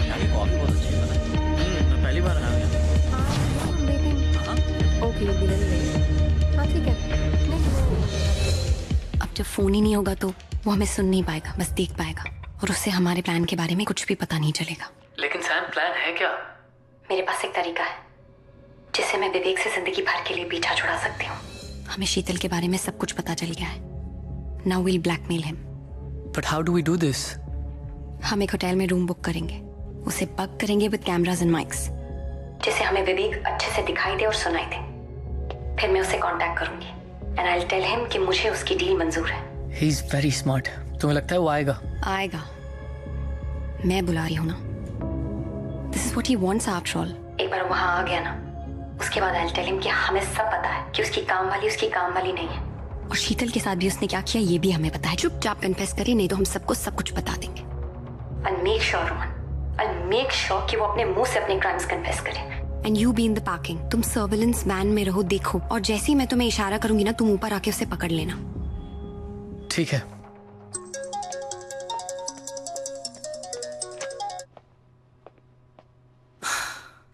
कॉफी बहुत अच्छी है, पता है? मैं पहली बार आया हूँ। ओके, हाँ ठीक है। अब जब फोन ही नहीं होगा तो वो हमें सुन नहीं पाएगा, बस देख पाएगा, और उससे हमारे प्लान के बारे में कुछ भी पता नहीं चलेगा। लेकिन सैम, प्लान है क्या? मेरे पास एक तरीका है जिससे मैं विवेक से जिंदगी भर के लिए पीछा छुड़ा सकती हूँ। हमें शीतल के बारे में सब कुछ पता चल गया है। Now will blackmail him. But how do we do this? हम एक होटल में रूम बुक करेंगे, उसे बग करेंगे विद कैमरास एंड माइक्स, जिससे हमें विवेक अच्छे से दिखाई दे और सुनाई दे। फिर मैं उसे कांटेक्ट करूंगी and I will tell him कि मुझे उसकी डील मंजूर है। He is very smart. तुम्हें लगता है वो आएगा? आएगा, मैं बुला रही हूँ ना। This is what he wants after all. एक बार वहां आ गया ना, उसके बाद आई विल टेल हिम कि हमें सब पता है कि उसकी काम वाली नहीं है, और शीतल के साथ भी उसने क्या किया ये भी हमें पता है। चुपचाप कन्फेस करे, नहीं तो हम सबको सब कुछ बता देंगे। I'll make sure, Rohan, I'll make sure कि वो अपने मुंह से अपने क्राइम्स कन्फेस करे। And you be in the parking. तुम सर्विलेंस वैन में रहो, देखो, और जैसे ही मैं तुम्हें इशारा करूंगी ना, तुम ऊपर आके उसे पकड़ लेना। ठीक है।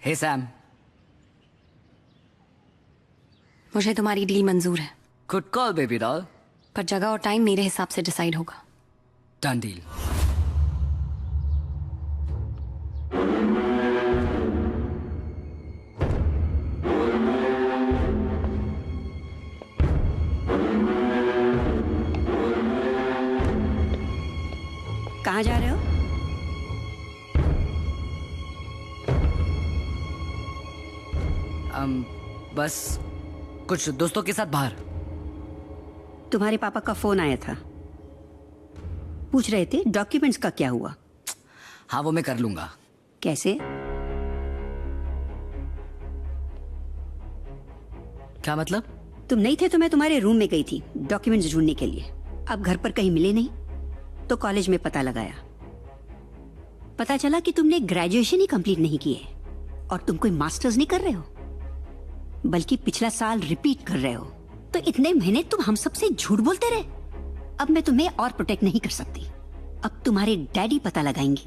हे सैम, मुझे तुम्हारी डील मंजूर है। Good call baby doll. पर जगह और टाइम मेरे हिसाब से डिसाइड होगा। Done deal. कहाँ जा रहे हो? बस कुछ दोस्तों के साथ बाहर। तुम्हारे पापा का फोन आया था, पूछ रहे थे डॉक्यूमेंट्स का क्या हुआ। हाँ, वो मैं कर लूंगा। कैसे? क्या मतलब? तुम नहीं थे तो मैं तुम्हारे रूम में गई थी डॉक्यूमेंट्स ढूंढने के लिए। अब घर पर कहीं मिले नहीं तो कॉलेज में पता लगाया, पता चला कि तुमने ग्रेजुएशन ही कंप्लीट नहीं की है, और तुम कोई मास्टर्स नहीं कर रहे हो बल्कि पिछला साल रिपीट कर रहे हो। तो इतने महीने तुम हम सबसे झूठ बोलते रहे। अब मैं तुम्हें और प्रोटेक्ट नहीं कर सकती। अब तुम्हारे डैडी पता लगाएंगे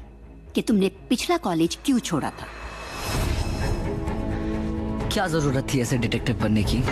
कि तुमने पिछला कॉलेज क्यों छोड़ा था। क्या जरूरत थी ऐसे डिटेक्टिव बनने की?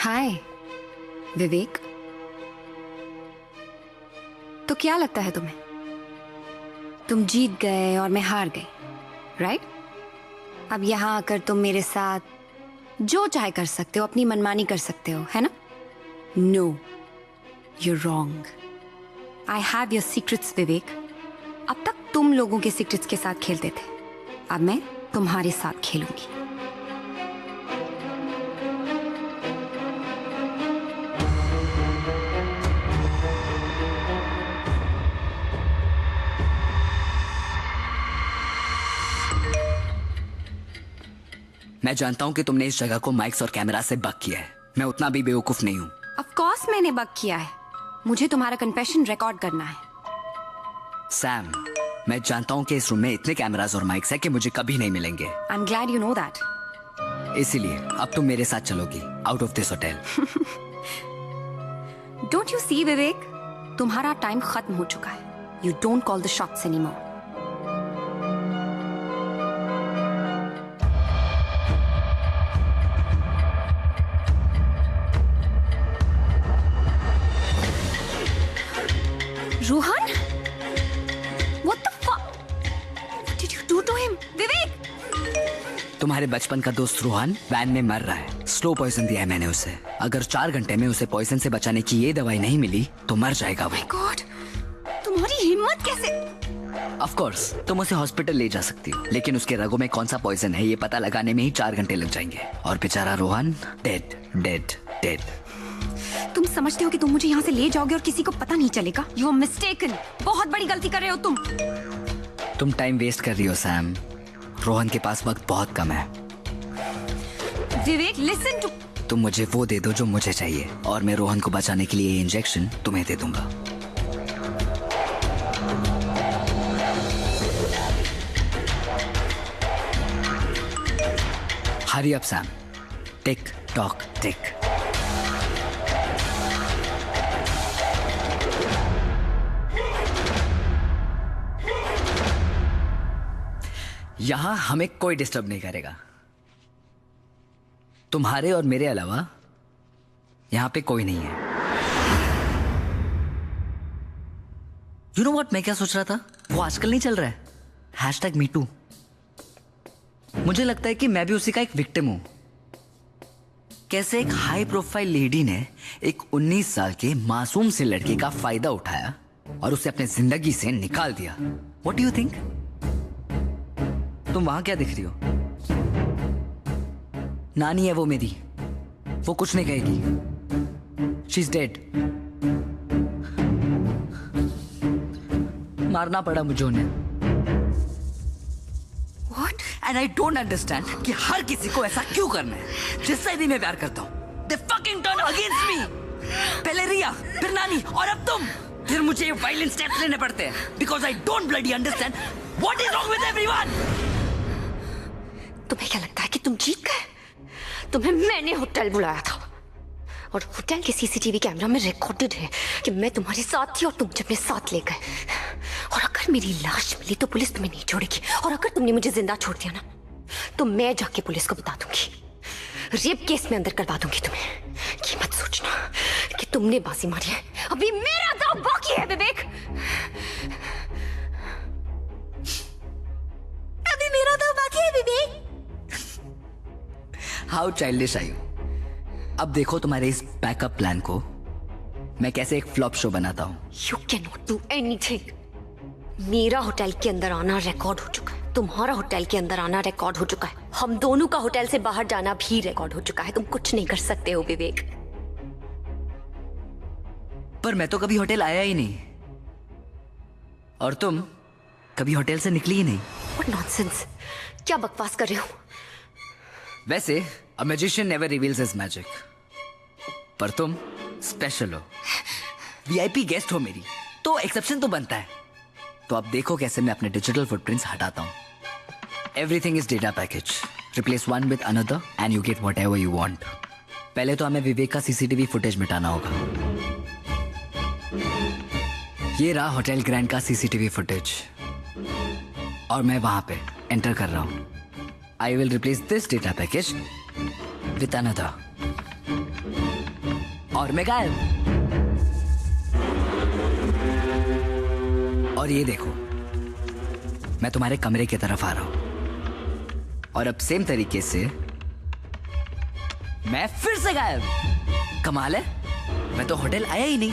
हाय विवेक, तो क्या लगता है तुम्हें? तुम जीत गए और मैं हार गई, राइट? अब यहां आकर तुम मेरे साथ जो चाहे कर सकते हो, अपनी मनमानी कर सकते हो, है ना? No, You're wrong. I have your secrets, Vivek. अब तक तुम लोगों के secrets के साथ खेलते थे. अब मैं तुम्हारे साथ खेलूंगी. मैं जानता हूं कि तुमने इस जगह को माइक्स और कैमरा से बक किया है. मैं उतना भी बेवकूफ नहीं हूं. Of course मैंने बक किया है. मुझे तुम्हारा कन्फेशन रिकॉर्ड करना है. सैम, मैं जानता हूं कि इस रूम में इतने कैमरास और माइक्स है कि मुझे कभी नहीं मिलेंगे. I'm glad you know that. इसीलिए अब तुम मेरे साथ चलोगी out of this hotel. Don't you see, Vivek? तुम्हारा टाइम खत्म हो चुका है. You don't call the shots anymore. Rohan? What the fuck? What did you do to him? विवेक! तुम्हारे बचपन का दोस्त रोहन वैन में मर रहा है. स्लो पॉइजन दिया है मैंने उसे. अगर 4 घंटे में उसे पॉइजन से बचाने की ये दवाई नहीं मिली तो मर जाएगा वो. गॉड, तुम्हारी हिम्मत कैसे? ऑफ कोर्स तुम उसे हॉस्पिटल ले जा सकती हो, लेकिन उसके रगों में कौन सा पॉइजन है ये पता लगाने में ही 4 घंटे लग जाएंगे. और बेचारा रोहन डेड डेड डेड. तुम समझते हो कि तुम मुझे यहाँ से ले जाओगे और किसी को पता नहीं चलेगा? You are mistaken. बहुत बड़ी गलती कर रहे हो तुम. तुम टाइम वेस्ट कर रही हो सैम. रोहन के पास वक्त बहुत कम है. विवेक, listen to. तुम मुझे वो दे दो जो मुझे चाहिए और मैं रोहन को बचाने के लिए ये इंजेक्शन तुम्हें दे दूंगा. Hurry up Sam. Tick tock tick. यहां हमें कोई डिस्टर्ब नहीं करेगा. तुम्हारे और मेरे अलावा यहां पे कोई नहीं है. यू नो व्हाट, मैं क्या सोच रहा था? वो आजकल नहीं चल रहा है #MeToo. मुझे लगता है कि मैं भी उसी का एक विक्टिम हूं. कैसे एक हाई प्रोफाइल लेडी ने एक 19 साल के मासूम से लड़के का फायदा उठाया और उसे अपने जिंदगी से निकाल दिया. What do you think? तुम वहां क्या दिख रही हो? नानी है वो मेरी. वो कुछ नहीं कहेगी. She is dead. मारना पड़ा मुझे उन्हें. What? And I don't understand कि हर किसी को ऐसा क्यों करना है. जिससे भी मैं प्यार करता हूं they fucking turn against me. पहले रिया, फिर नानी और अब तुम. फिर मुझे वायलेंट स्टेप्स लेने पड़ते हैं because I don't bloody understand what is wrong with everyone. तुम्हें क्या लगता है कि तुम जीत गए? तुम्हें मैंने होटल बुलाया था और होटल के सीसीटीवी कैमरा में रिकॉर्डेड है कि मैं तुम्हारे साथ थी और तुम जब मेरे साथ ले गए. और अगर मेरी लाश मिली तो पुलिस तुम्हें नहीं छोड़ेगी. और अगर तुमने मुझे जिंदा छोड़ दिया ना तो मैं जाके पुलिस को बता दूंगी. रेप केस में अंदर करवा दूंगी तुम्हें. ये मत सोचना कि तुमने बाजी मारी है. अभी मेरा दांव बाकी है विवेक. अभी मेरा दांव बाकी है Vivek. How childish are you. अब देखो तुम्हारे इस बैकअप प्लान को मैं कैसे एक फ्लॉप शो बनाता हूं. You can not do anything. मेरा होटल के अंदर आना रिकॉर्ड हो चुका है. तुम्हारा होटल के अंदर आना रिकॉर्ड हो चुका है. हम दोनों का होटल से बाहर जाना भी रिकॉर्ड हो चुका है. तुम कुछ नहीं कर सकते हो विवेक. पर मैं तो कभी होटल आया ही नहीं और तुम कभी होटल से निकली ही नहीं. What nonsense. क्या बकवास कर रहे हो? वैसे a magician never reveals his magic. पर तुम स्पेशल हो. VIP गेस्ट हो मेरी तो एक्सेप्शन तो बनता है. तो अब देखो कैसे मैं अपने डिजिटल फुटप्रिंट्स हटाता हूं. Everything is data package. Replace one with another and you get whatever you want. पहले तो हमें विवेक का सीसीटीवी फुटेज मिटाना होगा. ये रहा होटल ग्रैंड का सीसीटीवी फुटेज और मैं वहां पे एंटर कर रहा हूं. I will replace this data package with another और मैं गायब. और ये देखो मैं तुम्हारे कमरे की तरफ आ रहा हूं और अब सेम तरीके से मैं फिर से गायब. कमाल है, मैं तो होटल आया ही नहीं.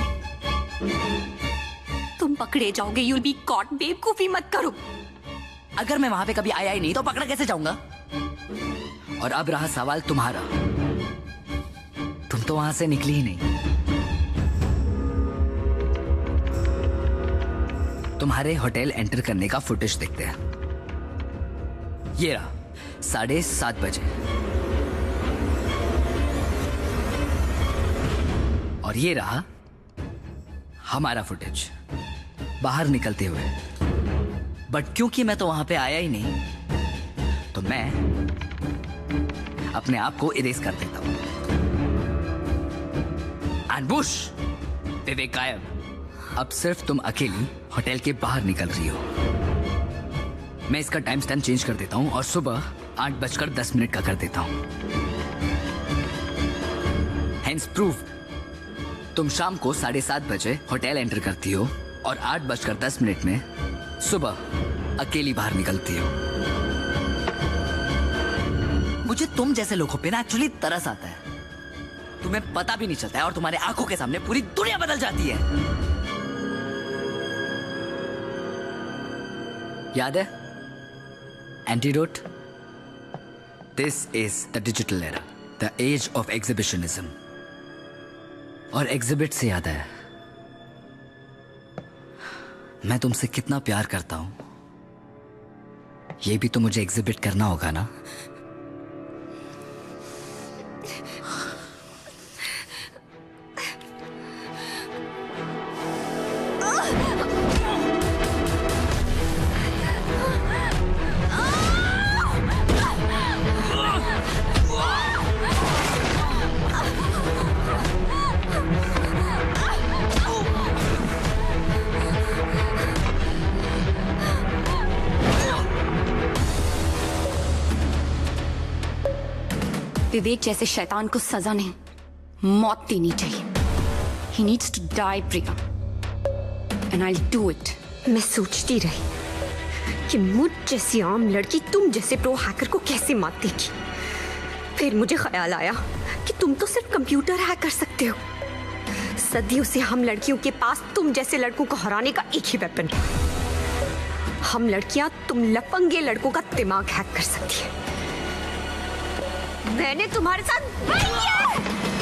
तुम पकड़े जाओगे, you'll be caught। बेवकूफी मत करो। अगर मैं वहां पे कभी आया ही नहीं तो पकड़ा कैसे जाऊंगा? और अब रहा सवाल तुम्हारा, तुम तो वहां से निकली ही नहीं। तुम्हारे होटल एंटर करने का फुटेज देखते हैं। ये रहा 7:30 बजे, और ये रहा हमारा फुटेज बाहर निकलते हुए। बट क्योंकि मैं तो वहां पे आया ही नहीं, तो मैं अपने आप को इरेज कर देता हूं। एंड बुश, विवेक गायब। अब सिर्फ तुम अकेली होटल के बाहर निकल रही हो। मैं इसका टाइम स्टैम्प चेंज कर देता हूं और सुबह 8:10 का कर देता हूं। हेंस प्रूफ, तुम शाम को 7:30 बजे होटल एंटर करती हो और 8:10 में सुबह अकेली बाहर निकलती हो। मुझे तुम जैसे लोगों पे ना एक्चुअली तरस आता है। तुम्हें पता भी नहीं चलता है और तुम्हारे आंखों के सामने पूरी दुनिया बदल जाती है। याद है antidote? This is the digital era, the age of exhibitionism. और एग्जिबिट से याद है, मैं तुमसे कितना प्यार करता हूं, ये भी तो मुझे एग्जिबिट करना होगा ना। विवेक जैसे शैतान को सजा नहीं, मौत देनी चाहिए। He needs to die, Priya, and I'll do it। मैं सोचती रही कि मुझ जैसी आम लड़की तुम जैसे प्रो हैकर को कैसे मात देगी। फिर मुझे ख्याल आया कि तुम तो सिर्फ कंप्यूटर हैक कर सकते हो। सदियों से हम लड़कियों के पास तुम जैसे लड़कों को हराने का एक ही वेपन है। हम लड़कियां तुम लफंगे लड़कों का दिमाग हैक कर सकती है। मैंने तुम्हारे साथ वही किया है।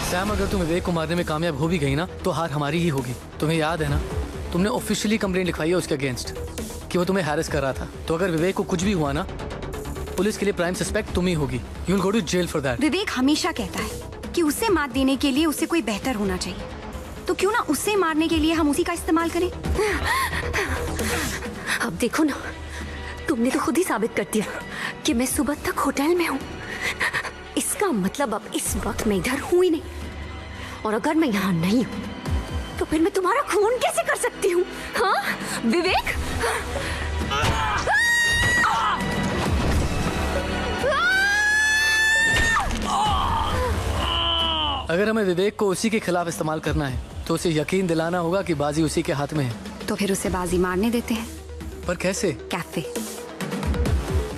सैम, अगर तुम विवेक को मारने में कामयाब हो भी गई ना तो हार हमारी ही होगी। तुम्हें याद है ना, तुमने ऑफिशियली कंप्लेंट लिखवाई है उसके अगेंस्ट कि वो तुम्हें हैरेस कर रहा था। तो अगर विवेक को कुछ भी हुआ ना, पुलिस के लिए प्राइम सस्पेक्ट तुम ही होगी। You will go to jail for that. Vivek हमेशा कहता है कि उसे मात देने के लिए उसे कोई बेहतर होना चाहिए, तो क्यों ना उसे मारने के लिए हम उसी का इस्तेमाल करें। अब देखो ना, तुमने तो खुद ही साबित कर दिया कि मैं सुबह तक होटल में हूँ। इसका मतलब अब इस वक्त मैं इधर हूँ ही नहीं, और अगर मैं यहाँ नहीं हूँ तो फिर मैं तुम्हारा खून कैसे कर सकती हूँ? हाँ विवेक? अगर हमें विवेक को उसी के खिलाफ इस्तेमाल करना है तो उसे यकीन दिलाना होगा कि बाजी उसी के हाथ में है। तो फिर उसे बाजी मारने देते हैं। पर कैसे? कैफे।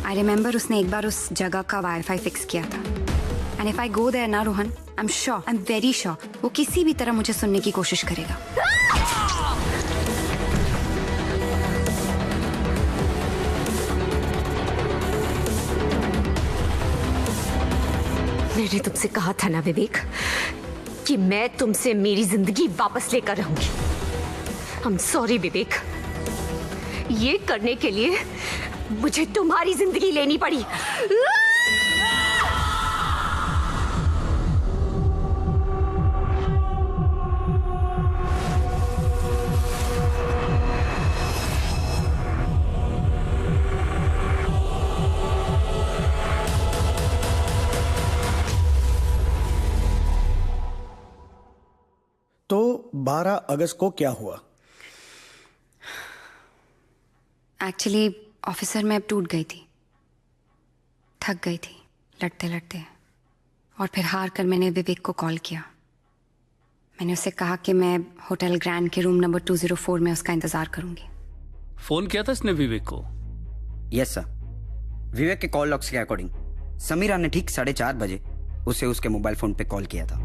आई रिमेम्बर उसने एक बार उस जगह का वाईफाई फिक्स किया था। And if I go there ना Rohan, I am very sure वो किसी भी तरह मुझे सुनने की कोशिश करेगा। मैंने तुमसे कहा था ना विवेक कि मैं तुमसे मेरी जिंदगी वापस लेकर रहूंगी। I'm sorry विवेक, ये करने के लिए मुझे तुम्हारी जिंदगी लेनी पड़ी। तो 12 अगस्त को क्या हुआ? एक्चुअली ऑफिसर मैं अब टूट गई थी, थक गई थी लड़ते लड़ते, और फिर हार कर मैंने विवेक को कॉल किया। मैंने उसे कहा कि मैं होटल ग्रैंड के रूम नंबर 204 में उसका इंतजार करूंगी। फोन किया था इसने विवेक को? Yes sir. विवेक के कॉल लॉग्स के अकॉर्डिंग समीरा ने ठीक 4:30 बजे उसे उसके मोबाइल फोन पे कॉल किया था।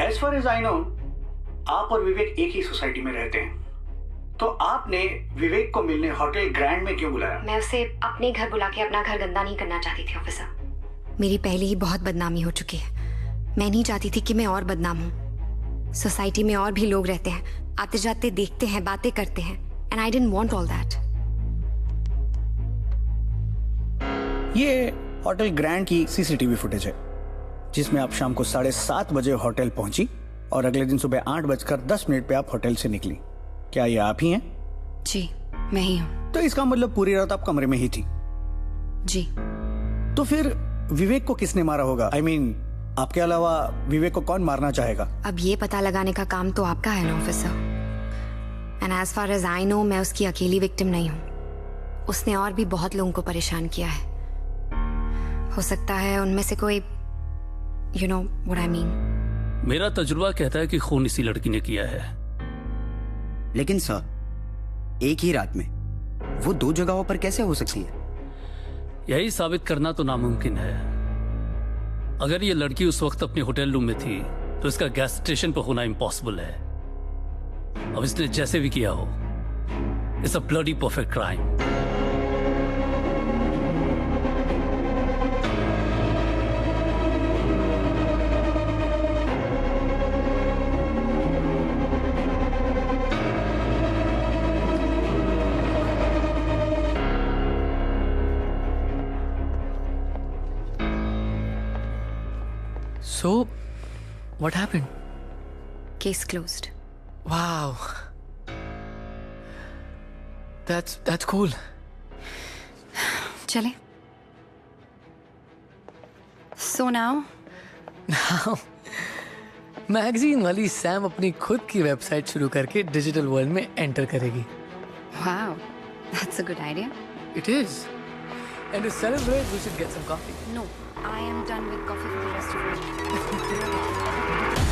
As far as I know, आप और विवेक एक ही सोसाइटी में रहते हैं, तो आपने विवेक को मिलने होटल ग्रैंड में क्यों बुलाया? मैं उसे अपने घर बुला के अपना घर गंदा नहीं करना चाहती थी ऑफिसर। मेरी पहले ही बहुत बदनामी हो चुकी है। मैं नहीं चाहती थी कि मैं और बदनाम हूँ। सोसाइटी में और भी लोग रहते हैं, आते जाते देखते हैं, बातें करते हैं, and I didn't want all that. ये होटल ग्रैंड की सीसीटीवी फुटेज है जिसमें आप शाम को 7:30 बजे होटल पहुंची और अगले दिन सुबह 8:10 पे आप होटल से निकली। क्या ये आप ही हैं? जी, मैं ही हूँ। तो इसका मतलब पूरी रात आप कमरे में ही थी? जी। तो फिर विवेक को किसने मारा होगा? I mean, आपके अलावा विवेक को कौन मारना चाहेगा? अब ये पता लगाने का काम तो आपका है ना officer. And as far as I know, मैं उसकी अकेली विक्टिम नहीं हूँ। उसने और भी बहुत लोगों को परेशान किया है। हो सकता है उनमें से कोई, you know what I mean। मेरा तजुर्बा कहता है कि खून इसी लड़की ने किया है। लेकिन सर, एक ही रात में वो 2 जगहों पर कैसे हो सकती है? यही साबित करना तो नामुमकिन है। अगर ये लड़की उस वक्त अपने होटल रूम में थी तो इसका गैस स्टेशन पर होना इम्पॉसिबल है। अब इसने जैसे भी किया हो, it's a bloody perfect crime. So, what happened? Case closed. Wow. That's cool. चले। So now? Now, मैगजीन वाली सैम अपनी खुद की वेबसाइट शुरू करके डिजिटल वर्ल्ड में एंटर करेगी। Wow, that's a good idea. It is. And to celebrate, we should get some coffee. No, I am done with coffee for the rest of the day.